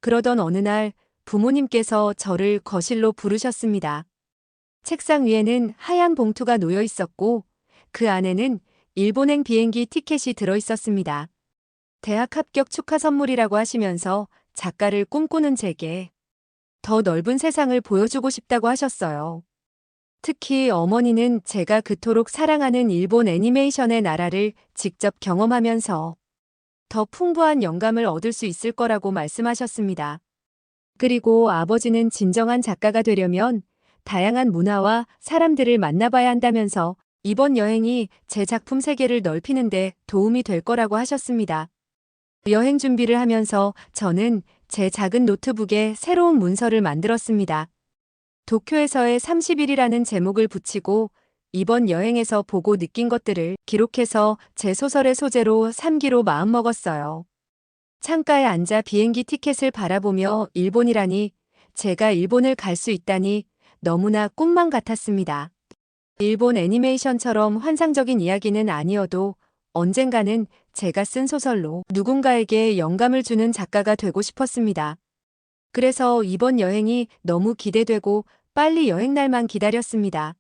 그러던 어느 날 부모님께서 저를 거실로 부르셨습니다. 책상 위에는 하얀 봉투가 놓여 있었고 그 안에는 일본행 비행기 티켓이 들어 있었습니다. 대학 합격 축하 선물이라고 하시면서 작가를 꿈꾸는 제게 더 넓은 세상을 보여주고 싶다고 하셨어요. 특히 어머니는 제가 그토록 사랑하는 일본 애니메이션의 나라를 직접 경험하면서 더 풍부한 영감을 얻을 수 있을 거라고 말씀하셨습니다. 그리고 아버지는 진정한 작가가 되려면 다양한 문화와 사람들을 만나봐야 한다면서 이번 여행이 제 작품 세계를 넓히는 데 도움이 될 거라고 하셨습니다. 여행 준비를 하면서 저는 제 작은 노트북에 새로운 문서를 만들었습니다. 도쿄에서의 30일이라는 제목을 붙이고 이번 여행에서 보고 느낀 것들을 기록해서 제 소설의 소재로 삼기로 마음먹었어요. 창가에 앉아 비행기 티켓을 바라보며 일본이라니, 제가 일본을 갈 수 있다니 너무나 꿈만 같았습니다. 일본 애니메이션처럼 환상적인 이야기는 아니어도 언젠가는 제가 쓴 소설로 누군가에게 영감을 주는 작가가 되고 싶었습니다. 그래서 이번 여행이 너무 기대되고 빨리 여행 날만 기다렸습니다.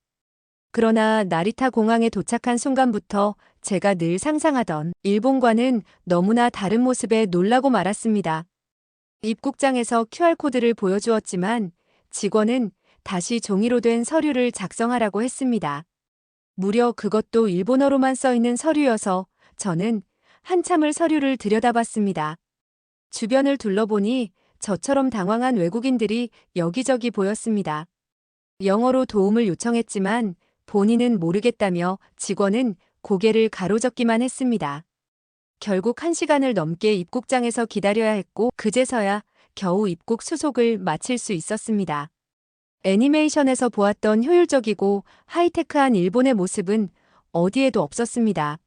그러나 나리타 공항에 도착한 순간부터 제가 늘 상상하던 일본과는 너무나 다른 모습에 놀라고 말았습니다. 입국장에서 QR코드를 보여주었지만 직원은 다시 종이로 된 서류를 작성하라고 했습니다. 무려 그것도 일본어로만 써 있는 서류여서 저는 한참을 서류를 들여다봤습니다. 주변을 둘러보니 저처럼 당황한 외국인들이 여기저기 보였습니다. 영어로 도움을 요청했지만 본인은 모르겠다며 직원은 고개를 가로젓기만 했습니다. 결국 1시간을 넘게 입국장에서 기다려야 했고 그제서야 겨우 입국 수속을 마칠 수 있었습니다. 애니메이션에서 보았던 효율적이고 하이테크한 일본의 모습은 어디에도 없었습니다.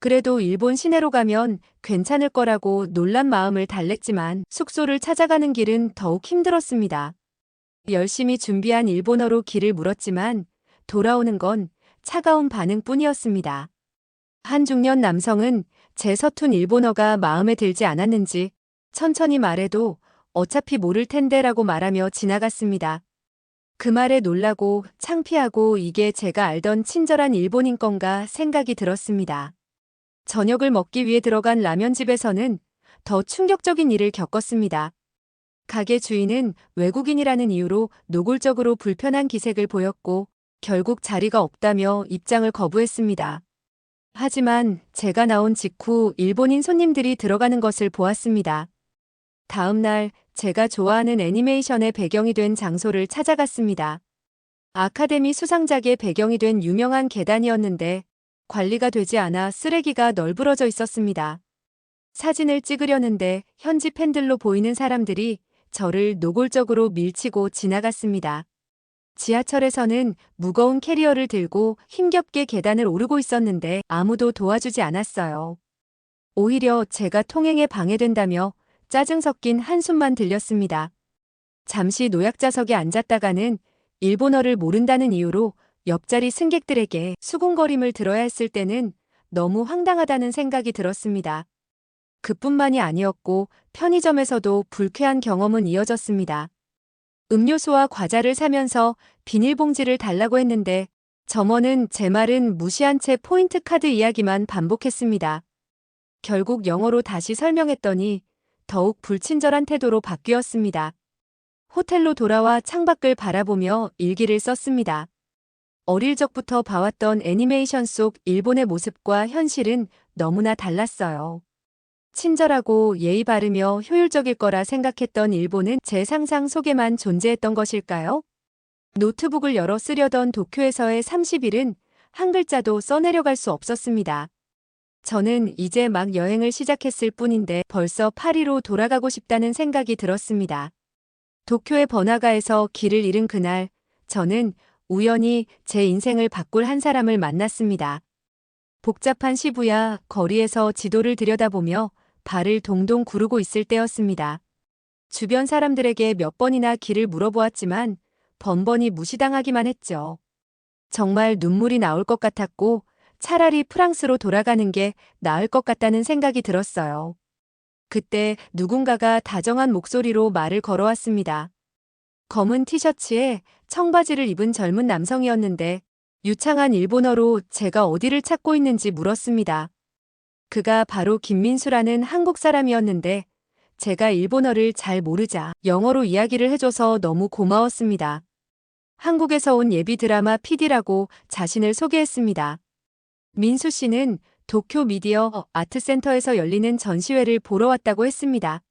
그래도 일본 시내로 가면 괜찮을 거라고 놀란 마음을 달랬지만 숙소를 찾아가는 길은 더욱 힘들었습니다. 열심히 준비한 일본어로 길을 물었지만 돌아오는 건 차가운 반응뿐이었습니다. 한 중년 남성은 제 서툰 일본어가 마음에 들지 않았는지 천천히 말해도 어차피 모를 텐데라고 말하며 지나갔습니다. 그 말에 놀라고 창피하고 이게 제가 알던 친절한 일본인 건가 생각이 들었습니다. 저녁을 먹기 위해 들어간 라면집에서는 더 충격적인 일을 겪었습니다. 가게 주인은 외국인이라는 이유로 노골적으로 불편한 기색을 보였고 결국 자리가 없다며 입장을 거부했습니다. 하지만 제가 나온 직후 일본인 손님들이 들어가는 것을 보았습니다. 다음 날 제가 좋아하는 애니메이션의 배경이 된 장소를 찾아갔습니다. 아카데미 수상작의 배경이 된 유명한 계단이었는데 관리가 되지 않아 쓰레기가 널브러져 있었습니다. 사진을 찍으려는데 현지 팬들로 보이는 사람들이 저를 노골적으로 밀치고 지나갔습니다. 지하철에서는 무거운 캐리어를 들고 힘겹게 계단을 오르고 있었는데 아무도 도와주지 않았어요. 오히려 제가 통행에 방해된다며 짜증 섞인 한숨만 들렸습니다. 잠시 노약자석에 앉았다가는 일본어를 모른다는 이유로 옆자리 승객들에게 수군거림을 들어야 했을 때는 너무 황당하다는 생각이 들었습니다. 그뿐만이 아니었고 편의점에서도 불쾌한 경험은 이어졌습니다. 음료수와 과자를 사면서 비닐봉지를 달라고 했는데 점원은 제 말은 무시한 채 포인트 카드 이야기만 반복했습니다. 결국 영어로 다시 설명했더니 더욱 불친절한 태도로 바뀌었습니다. 호텔로 돌아와 창밖을 바라보며 일기를 썼습니다. 어릴 적부터 봐왔던 애니메이션 속 일본의 모습과 현실은 너무나 달랐어요. 친절하고 예의 바르며 효율적일 거라 생각했던 일본은 제 상상 속에만 존재했던 것일까요? 노트북을 열어 쓰려던 도쿄에서의 30일은 한 글자도 써내려갈 수 없었습니다. 저는 이제 막 여행을 시작했을 뿐인데 벌써 파리로 돌아가고 싶다는 생각이 들었습니다. 도쿄의 번화가에서 길을 잃은 그날, 저는 우연히 제 인생을 바꿀 한 사람을 만났습니다. 복잡한 시부야 거리에서 지도를 들여다보며 발을 동동 구르고 있을 때였습니다. 주변 사람들에게 몇 번이나 길을 물어보았지만 번번이 무시당하기만 했죠. 정말 눈물이 나올 것 같았고 차라리 프랑스로 돌아가는 게 나을 것 같다는 생각이 들었어요. 그때 누군가가 다정한 목소리로 말을 걸어왔습니다. 검은 티셔츠에 청바지를 입은 젊은 남성이었는데 유창한 일본어로 제가 어디를 찾고 있는지 물었습니다. 그가 바로 김민수라는 한국 사람이었는데 제가 일본어를 잘 모르자 영어로 이야기를 해줘서 너무 고마웠습니다. 한국에서 온 예비 드라마 PD라고 자신을 소개했습니다. 민수 씨는 도쿄 미디어 아트센터에서 열리는 전시회를 보러 왔다고 했습니다.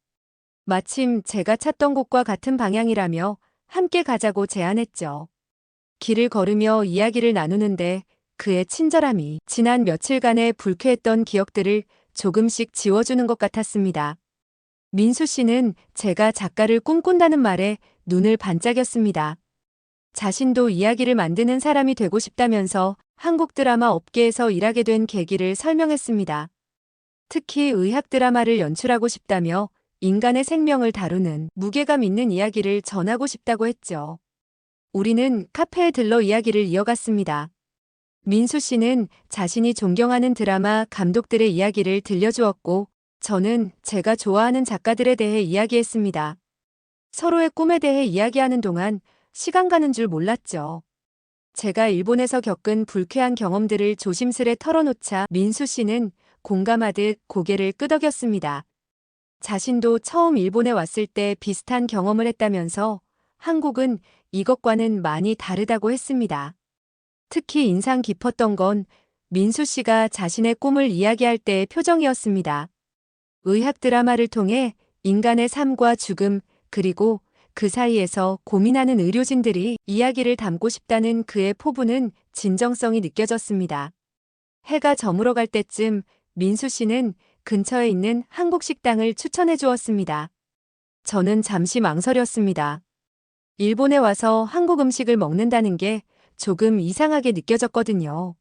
마침 제가 찾던 곳과 같은 방향이라며 함께 가자고 제안했죠. 길을 걸으며 이야기를 나누는데 그의 친절함이 지난 며칠간의 불쾌했던 기억들을 조금씩 지워주는 것 같았습니다. 민수 씨는 제가 작가를 꿈꾼다는 말에 눈을 반짝였습니다. 자신도 이야기를 만드는 사람이 되고 싶다면서 한국 드라마 업계에서 일하게 된 계기를 설명했습니다. 특히 의학 드라마를 연출하고 싶다며 인간의 생명을 다루는 무게감 있는 이야기를 전하고 싶다고 했죠. 우리는 카페에 들러 이야기를 이어갔습니다. 민수 씨는 자신이 존경하는 드라마 감독들의 이야기를 들려주었고, 저는 제가 좋아하는 작가들에 대해 이야기했습니다. 서로의 꿈에 대해 이야기하는 동안 시간 가는 줄 몰랐죠. 제가 일본에서 겪은 불쾌한 경험들을 조심스레 털어놓자 민수 씨는 공감하듯 고개를 끄덕였습니다. 자신도 처음 일본에 왔을 때 비슷한 경험을 했다면서 한국은 이것과는 많이 다르다고 했습니다. 특히 인상 깊었던 건 민수 씨가 자신의 꿈을 이야기할 때의 표정이었습니다. 의학 드라마를 통해 인간의 삶과 죽음, 그리고 그 사이에서 고민하는 의료진들이 이야기를 담고 싶다는 그의 포부는 진정성이 느껴졌습니다. 해가 저물어 갈 때쯤 민수 씨는 근처에 있는 한국 식당을 추천해 주었습니다. 저는 잠시 망설였습니다. 일본에 와서 한국 음식을 먹는다는 게 조금 이상하게 느껴졌거든요.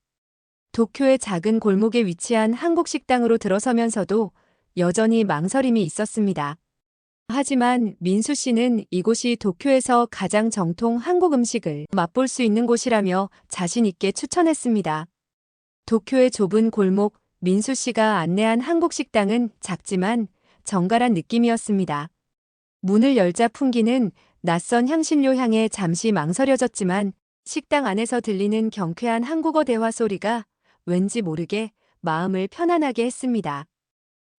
도쿄의 작은 골목에 위치한 한국 식당으로 들어서면서도 여전히 망설임이 있었습니다. 하지만 민수 씨는 이곳이 도쿄에서 가장 정통 한국 음식을 맛볼 수 있는 곳이라며 자신 있게 추천했습니다. 도쿄의 좁은 골목, 민수 씨가 안내한 한국 식당은 작지만 정갈한 느낌이었습니다. 문을 열자 풍기는 낯선 향신료 향에 잠시 망설여졌지만 식당 안에서 들리는 경쾌한 한국어 대화 소리가 왠지 모르게 마음을 편안하게 했습니다.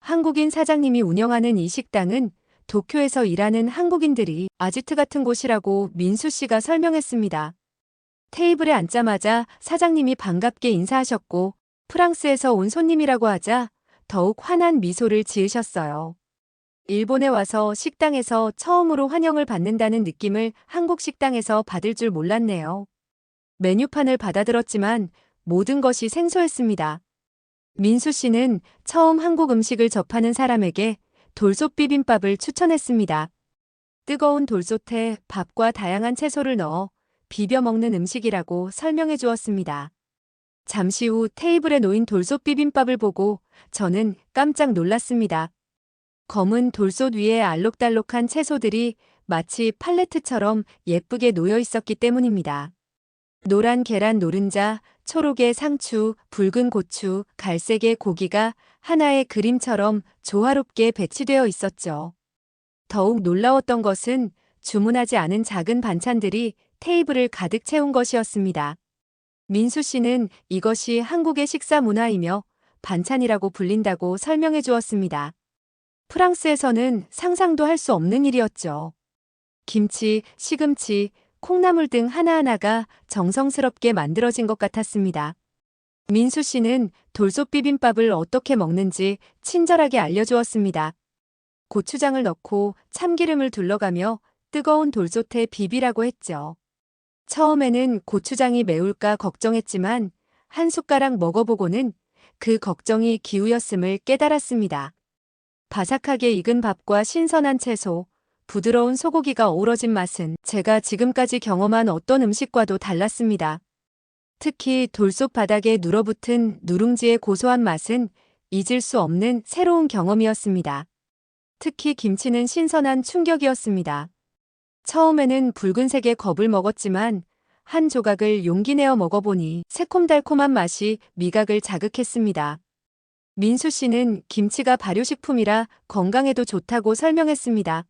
한국인 사장님이 운영하는 이 식당은 도쿄에서 일하는 한국인들이 아지트 같은 곳이라고 민수 씨가 설명했습니다. 테이블에 앉자마자 사장님이 반갑게 인사하셨고 프랑스에서 온 손님이라고 하자 더욱 환한 미소를 지으셨어요. 일본에 와서 식당에서 처음으로 환영을 받는다는 느낌을 한국 식당에서 받을 줄 몰랐네요. 메뉴판을 받아들었지만 모든 것이 생소했습니다. 민수 씨는 처음 한국 음식을 접하는 사람에게 돌솥 비빔밥을 추천했습니다. 뜨거운 돌솥에 밥과 다양한 채소를 넣어 비벼 먹는 음식이라고 설명해 주었습니다. 잠시 후 테이블에 놓인 돌솥 비빔밥을 보고 저는 깜짝 놀랐습니다. 검은 돌솥 위에 알록달록한 채소들이 마치 팔레트처럼 예쁘게 놓여 있었기 때문입니다. 노란 계란 노른자, 초록의 상추, 붉은 고추, 갈색의 고기가 하나의 그림처럼 조화롭게 배치되어 있었죠. 더욱 놀라웠던 것은 주문하지 않은 작은 반찬들이 테이블을 가득 채운 것이었습니다. 민수 씨는 이것이 한국의 식사 문화이며 반찬이라고 불린다고 설명해 주었습니다. 프랑스에서는 상상도 할 수 없는 일이었죠. 김치, 시금치, 콩나물 등 하나하나가 정성스럽게 만들어진 것 같았습니다. 민수 씨는 돌솥 비빔밥을 어떻게 먹는지 친절하게 알려주었습니다. 고추장을 넣고 참기름을 둘러가며 뜨거운 돌솥에 비비라고 했죠. 처음에는 고추장이 매울까 걱정했지만 한 숟가락 먹어보고는 그 걱정이 기우였음을 깨달았습니다. 바삭하게 익은 밥과 신선한 채소, 부드러운 소고기가 어우러진 맛은 제가 지금까지 경험한 어떤 음식과도 달랐습니다. 특히 돌솥 바닥에 눌어붙은 누룽지의 고소한 맛은 잊을 수 없는 새로운 경험이었습니다. 특히 김치는 신선한 충격이었습니다. 처음에는 붉은색의 겁을 먹었지만 한 조각을 용기 내어 먹어보니 새콤달콤한 맛이 미각을 자극했습니다. 민수 씨는 김치가 발효식품이라 건강에도 좋다고 설명했습니다.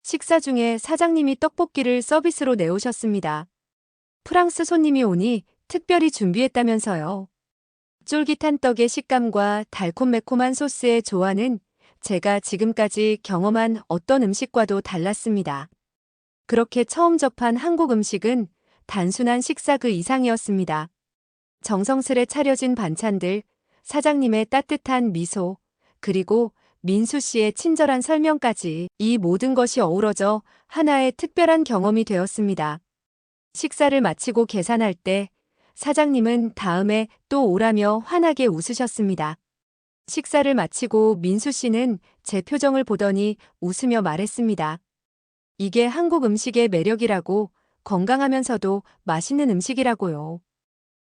식사 중에 사장님이 떡볶이를 서비스로 내오셨습니다. 프랑스 손님이 오니 특별히 준비했다면서요. 쫄깃한 떡의 식감과 달콤매콤한 소스의 조화는 제가 지금까지 경험한 어떤 음식과도 달랐습니다. 그렇게 처음 접한 한국 음식은 단순한 식사 그 이상이었습니다. 정성스레 차려진 반찬들, 사장님의 따뜻한 미소, 그리고 민수 씨의 친절한 설명까지 이 모든 것이 어우러져 하나의 특별한 경험이 되었습니다. 식사를 마치고 계산할 때 사장님은 다음에 또 오라며 환하게 웃으셨습니다. 식사를 마치고 민수 씨는 제 표정을 보더니 웃으며 말했습니다. 이게 한국 음식의 매력이라고, 건강하면서도 맛있는 음식이라고요.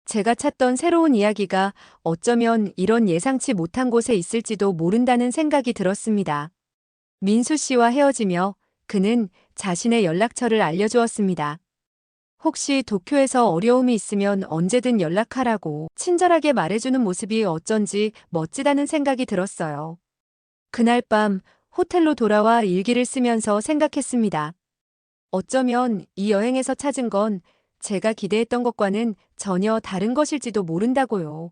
제가 찾던 새로운 이야기가 어쩌면 이런 예상치 못한 곳에 있을지도 모른다는 생각이 들었습니다. 민수 씨와 헤어지며 그는 자신의 연락처를 알려주었습니다. 혹시 도쿄에서 어려움이 있으면 언제든 연락하라고 친절하게 말해주는 모습이 어쩐지 멋지다는 생각이 들었어요. 그날 밤 호텔로 돌아와 일기를 쓰면서 생각했습니다. 어쩌면 이 여행에서 찾은 건 제가 기대했던 것과는 전혀 다른 것일지도 모른다고요.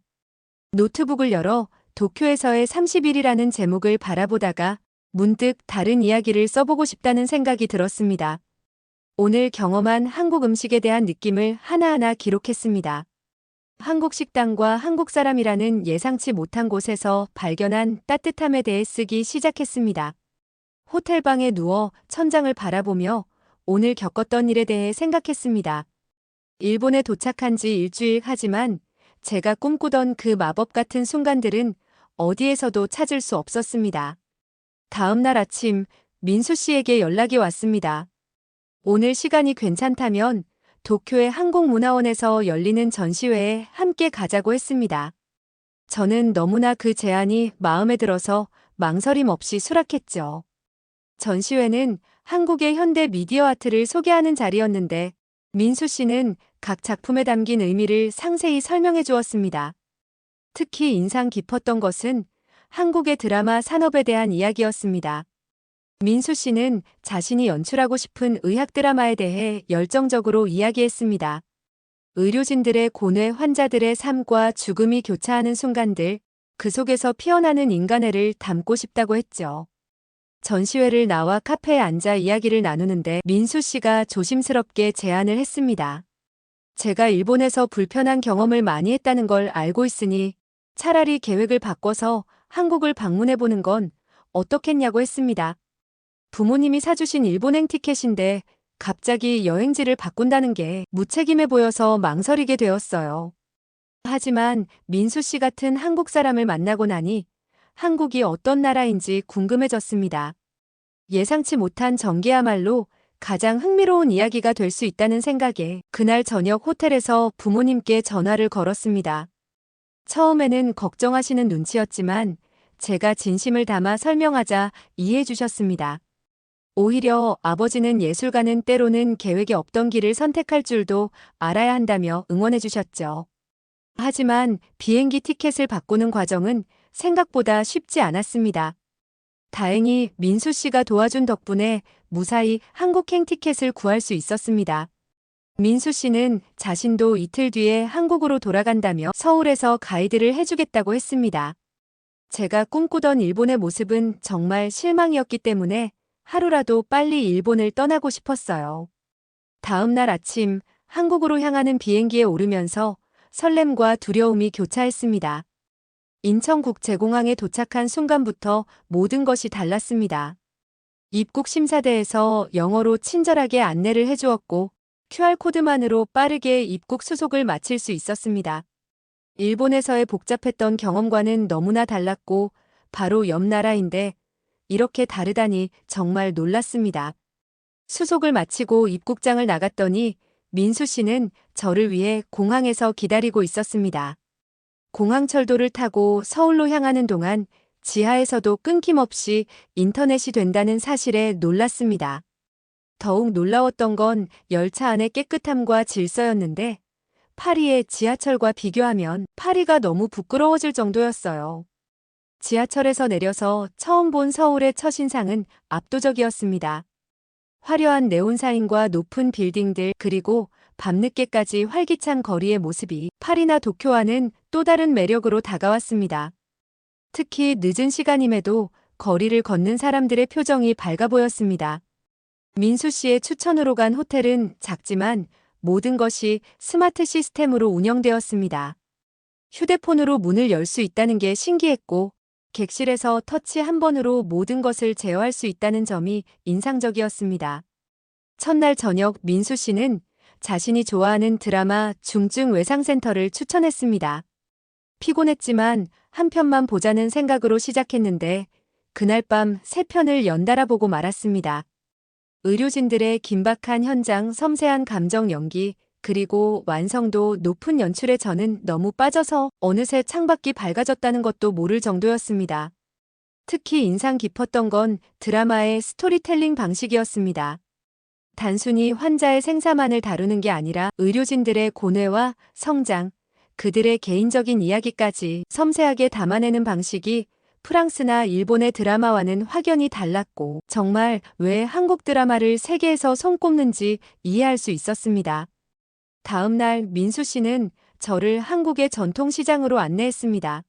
노트북을 열어 도쿄에서의 30일이라는 제목을 바라보다가 문득 다른 이야기를 써보고 싶다는 생각이 들었습니다. 오늘 경험한 한국 음식에 대한 느낌을 하나하나 기록했습니다. 한국 식당과 한국 사람이라는 예상치 못한 곳에서 발견한 따뜻함에 대해 쓰기 시작했습니다. 호텔방에 누워 천장을 바라보며 오늘 겪었던 일에 대해 생각했습니다. 일본에 도착한 지 일주일 하지만 제가 꿈꾸던 그 마법 같은 순간들은 어디에서도 찾을 수 없었습니다. 다음 날 아침 민수 씨에게 연락이 왔습니다. 오늘 시간이 괜찮다면 도쿄의 한국문화원에서 열리는 전시회에 함께 가자고 했습니다. 저는 너무나 그 제안이 마음에 들어서 망설임 없이 수락했죠. 전시회는 한국의 현대 미디어 아트를 소개하는 자리였는데 민수 씨는 각 작품에 담긴 의미를 상세히 설명해 주었습니다. 특히 인상 깊었던 것은 한국의 드라마 산업에 대한 이야기였습니다. 민수 씨는 자신이 연출하고 싶은 의학 드라마에 대해 열정적으로 이야기했습니다. 의료진들의 고뇌, 환자들의 삶과 죽음이 교차하는 순간들, 그 속에서 피어나는 인간애를 담고 싶다고 했죠. 전시회를 나와 카페에 앉아 이야기를 나누는데 민수 씨가 조심스럽게 제안을 했습니다. 제가 일본에서 불편한 경험을 많이 했다는 걸 알고 있으니 차라리 계획을 바꿔서 한국을 방문해보는 건 어떻겠냐고 했습니다. 부모님이 사주신 일본행 티켓인데 갑자기 여행지를 바꾼다는 게 무책임해 보여서 망설이게 되었어요. 하지만 민수 씨 같은 한국 사람을 만나고 나니 한국이 어떤 나라인지 궁금해졌습니다. 예상치 못한 전개야말로 가장 흥미로운 이야기가 될 수 있다는 생각에 그날 저녁 호텔에서 부모님께 전화를 걸었습니다. 처음에는 걱정하시는 눈치였지만 제가 진심을 담아 설명하자 이해해 주셨습니다. 오히려 아버지는 예술가는 때로는 계획에 없던 길을 선택할 줄도 알아야 한다며 응원해 주셨죠. 하지만 비행기 티켓을 바꾸는 과정은 생각보다 쉽지 않았습니다. 다행히 민수 씨가 도와준 덕분에 무사히 한국행 티켓을 구할 수 있었습니다. 민수 씨는 자신도 이틀 뒤에 한국으로 돌아간다며 서울에서 가이드를 해주겠다고 했습니다. 제가 꿈꾸던 일본의 모습은 정말 실망이었기 때문에 하루라도 빨리 일본을 떠나고 싶었어요. 다음 날 아침 한국으로 향하는 비행기에 오르면서 설렘과 두려움이 교차했습니다. 인천국제공항에 도착한 순간부터 모든 것이 달랐습니다. 입국 심사대에서 영어로 친절하게 안내를 해주었고 QR코드만으로 빠르게 입국 수속을 마칠 수 있었습니다. 일본에서의 복잡했던 경험과는 너무나 달랐고 바로 옆 나라인데 이렇게 다르다니 정말 놀랐습니다. 수속을 마치고 입국장을 나갔더니 민수 씨는 저를 위해 공항에서 기다리고 있었습니다. 공항철도를 타고 서울로 향하는 동안 지하에서도 끊김없이 인터넷이 된다는 사실에 놀랐습니다. 더욱 놀라웠던 건 열차 안의 깨끗함과 질서였는데 파리의 지하철과 비교하면 파리가 너무 부끄러워질 정도였어요. 지하철에서 내려서 처음 본 서울의 첫인상은 압도적이었습니다. 화려한 네온사인과 높은 빌딩들 그리고 밤늦게까지 활기찬 거리의 모습이 파리나 도쿄와는 또 다른 매력으로 다가왔습니다. 특히 늦은 시간임에도 거리를 걷는 사람들의 표정이 밝아 보였습니다. 민수 씨의 추천으로 간 호텔은 작지만 모든 것이 스마트 시스템으로 운영되었습니다. 휴대폰으로 문을 열 수 있다는 게 신기했고 객실에서 터치 한 번으로 모든 것을 제어할 수 있다는 점이 인상적이었습니다. 첫날 저녁 민수 씨는 자신이 좋아하는 드라마 중증 외상센터를 추천했습니다. 피곤했지만 한 편만 보자는 생각으로 시작했는데 그날 밤 3편을 연달아 보고 말았습니다. 의료진들의 긴박한 현장, 섬세한 감정 연기, 그리고 완성도 높은 연출에 저는 너무 빠져서 어느새 창밖이 밝아졌다는 것도 모를 정도였습니다. 특히 인상 깊었던 건 드라마의 스토리텔링 방식이었습니다. 단순히 환자의 생사만을 다루는 게 아니라 의료진들의 고뇌와 성장, 그들의 개인적인 이야기까지 섬세하게 담아내는 방식이 프랑스나 일본의 드라마와는 확연히 달랐고 정말 왜 한국 드라마를 세계에서 손꼽는지 이해할 수 있었습니다. 다음 날 민수 씨는 저를 한국의 전통시장으로 안내했습니다.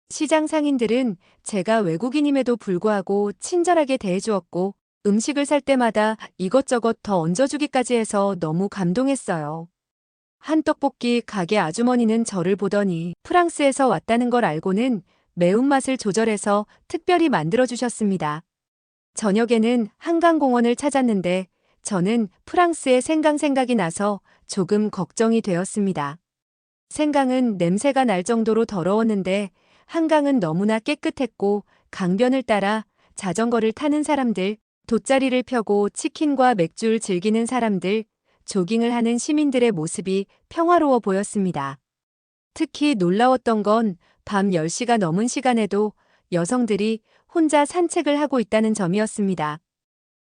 시장 상인들은 제가 외국인임에도 불구하고 친절하게 대해주었고 음식을 살 때마다 이것저것 더 얹어주기까지 해서 너무 감동했어요. 한 떡볶이 가게 아주머니는 저를 보더니 프랑스에서 왔다는 걸 알고는 매운맛을 조절해서 특별히 만들어주셨습니다. 저녁에는 한강공원을 찾았는데 저는 프랑스의 생강이 나서 조금 걱정이 되었습니다. 생강은 냄새가 날 정도로 더러웠는데 한강은 너무나 깨끗했고 강변을 따라 자전거를 타는 사람들, 돗자리를 펴고 치킨과 맥주를 즐기는 사람들, 조깅을 하는 시민들의 모습이 평화로워 보였습니다. 특히 놀라웠던 건 밤 10시가 넘은 시간에도 여성들이 혼자 산책을 하고 있다는 점이었습니다.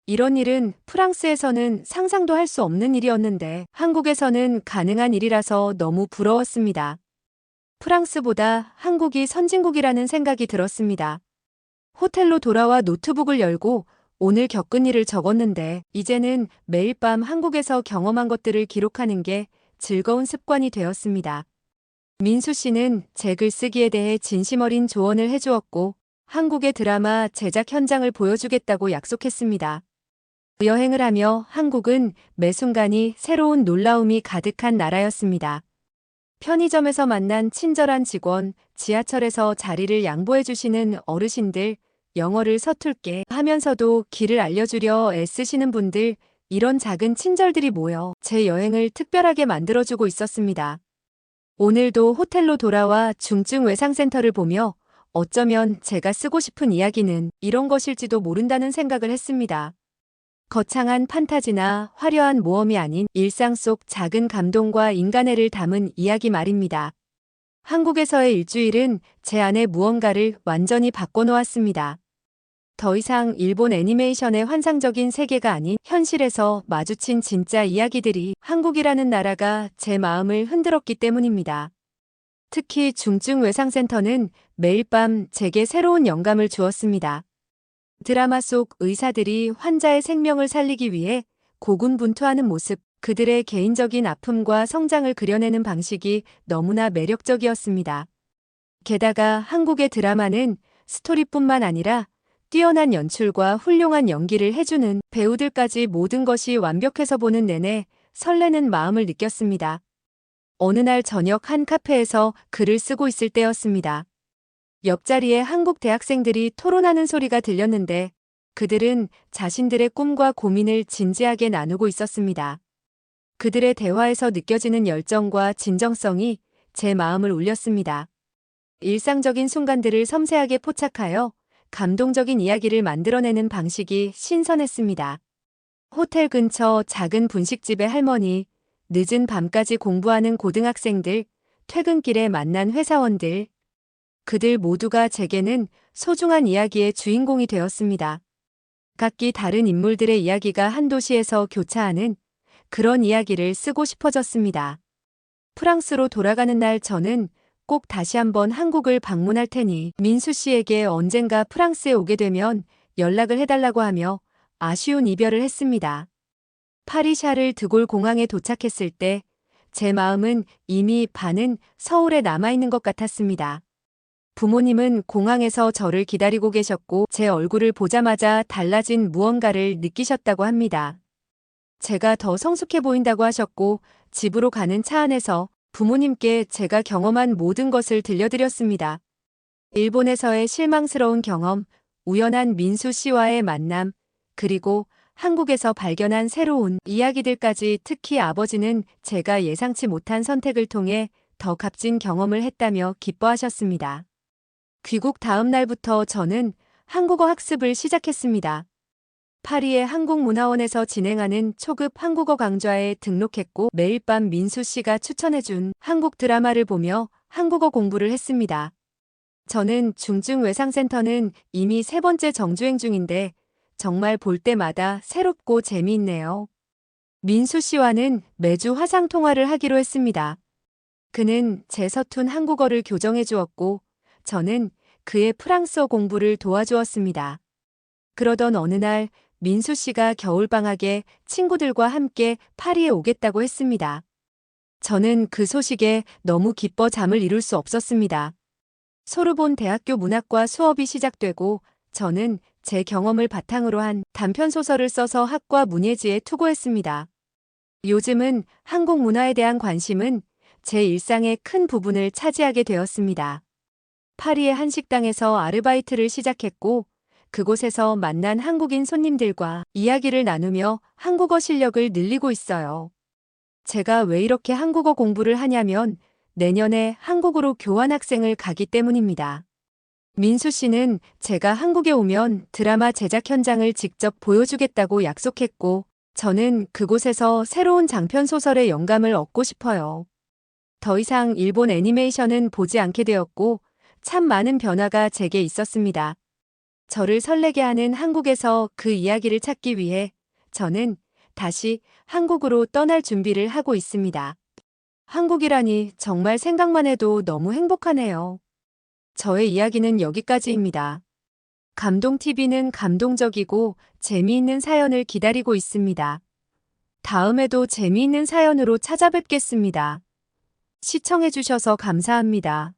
이런 일은 프랑스에서는 상상도 할 수 없는 일이었는데 한국에서는 가능한 일이라서 너무 부러웠습니다. 프랑스보다 한국이 선진국이라는 생각이 들었습니다. 호텔로 돌아와 노트북을 열고 오늘 겪은 일을 적었는데 이제는 매일 밤 한국에서 경험한 것들을 기록하는 게 즐거운 습관이 되었습니다. 민수 씨는 제 글쓰기에 대해 진심 어린 조언을 해주었고 한국의 드라마 제작 현장을 보여주겠다고 약속했습니다. 여행을 하며 한국은 매 순간이 새로운 놀라움이 가득한 나라였습니다. 편의점에서 만난 친절한 직원, 지하철에서 자리를 양보해 주시는 어르신들, 영어를 서툴게 하면서도 길을 알려주려 애쓰시는 분들, 이런 작은 친절들이 모여 제 여행을 특별하게 만들어주고 있었습니다. 오늘도 호텔로 돌아와 중증 외상센터를 보며 어쩌면 제가 쓰고 싶은 이야기는 이런 것일지도 모른다는 생각을 했습니다. 거창한 판타지나 화려한 모험이 아닌 일상 속 작은 감동과 인간애를 담은 이야기 말입니다. 한국에서의 일주일은 제 안에 무언가를 완전히 바꿔놓았습니다. 더 이상 일본 애니메이션의 환상적인 세계가 아닌 현실에서 마주친 진짜 이야기들이 한국이라는 나라가 제 마음을 흔들었기 때문입니다. 특히 중증 외상센터는 매일 밤 제게 새로운 영감을 주었습니다. 드라마 속 의사들이 환자의 생명을 살리기 위해 고군분투하는 모습, 그들의 개인적인 아픔과 성장을 그려내는 방식이 너무나 매력적이었습니다. 게다가 한국의 드라마는 스토리뿐만 아니라 뛰어난 연출과 훌륭한 연기를 해주는 배우들까지 모든 것이 완벽해서 보는 내내 설레는 마음을 느꼈습니다. 어느 날 저녁 한 카페에서 글을 쓰고 있을 때였습니다. 옆자리에 한국 대학생들이 토론하는 소리가 들렸는데 그들은 자신들의 꿈과 고민을 진지하게 나누고 있었습니다. 그들의 대화에서 느껴지는 열정과 진정성이 제 마음을 울렸습니다. 일상적인 순간들을 섬세하게 포착하여 감동적인 이야기를 만들어내는 방식이 신선했습니다. 호텔 근처 작은 분식집의 할머니, 늦은 밤까지 공부하는 고등학생들, 퇴근길에 만난 회사원들, 그들 모두가 제게는 소중한 이야기의 주인공이 되었습니다. 각기 다른 인물들의 이야기가 한 도시에서 교차하는 그런 이야기를 쓰고 싶어졌습니다. 프랑스로 돌아가는 날 저는 꼭 다시 한번 한국을 방문할 테니 민수 씨에게 언젠가 프랑스에 오게 되면 연락을 해달라고 하며 아쉬운 이별을 했습니다. 파리 샤를 드골 공항에 도착했을 때 제 마음은 이미 반은 서울에 남아있는 것 같았습니다. 부모님은 공항에서 저를 기다리고 계셨고 제 얼굴을 보자마자 달라진 무언가를 느끼셨다고 합니다. 제가 더 성숙해 보인다고 하셨고 집으로 가는 차 안에서 부모님께 제가 경험한 모든 것을 들려드렸습니다. 일본에서의 실망스러운 경험, 우연한 민수 씨와의 만남, 그리고 한국에서 발견한 새로운 이야기들까지 특히 아버지는 제가 예상치 못한 선택을 통해 더 값진 경험을 했다며 기뻐하셨습니다. 귀국 다음 날부터 저는 한국어 학습을 시작했습니다. 파리의 한국문화원에서 진행하는 초급 한국어 강좌에 등록했고 매일 밤 민수 씨가 추천해준 한국 드라마를 보며 한국어 공부를 했습니다. 저는 중증외상센터는 이미 3번째 정주행 중인데 정말 볼 때마다 새롭고 재미있네요. 민수 씨와는 매주 화상 통화를 하기로 했습니다. 그는 제 서툰 한국어를 교정해 주었고 저는 그의 프랑스어 공부를 도와주었습니다. 그러던 어느 날 민수 씨가 겨울방학에 친구들과 함께 파리에 오겠다고 했습니다. 저는 그 소식에 너무 기뻐 잠을 이룰 수 없었습니다. 소르본 대학교 문학과 수업이 시작되고 저는 제 경험을 바탕으로 한 단편소설을 써서 학과 문예지에 투고했습니다. 요즘은 한국 문화에 대한 관심은 제 일상의 큰 부분을 차지하게 되었습니다. 파리의 한 식당에서 아르바이트를 시작했고 그곳에서 만난 한국인 손님들과 이야기를 나누며 한국어 실력을 늘리고 있어요. 제가 왜 이렇게 한국어 공부를 하냐면 내년에 한국으로 교환학생을 가기 때문입니다. 민수 씨는 제가 한국에 오면 드라마 제작 현장을 직접 보여주겠다고 약속했고 저는 그곳에서 새로운 장편 소설의 영감을 얻고 싶어요. 더 이상 일본 애니메이션은 보지 않게 되었고 참 많은 변화가 제게 있었습니다. 저를 설레게 하는 한국에서 그 이야기를 찾기 위해 저는 다시 한국으로 떠날 준비를 하고 있습니다. 한국이라니 정말 생각만 해도 너무 행복하네요. 저의 이야기는 여기까지입니다. 감동TV는 감동적이고 재미있는 사연을 기다리고 있습니다. 다음에도 재미있는 사연으로 찾아뵙겠습니다. 시청해주셔서 감사합니다.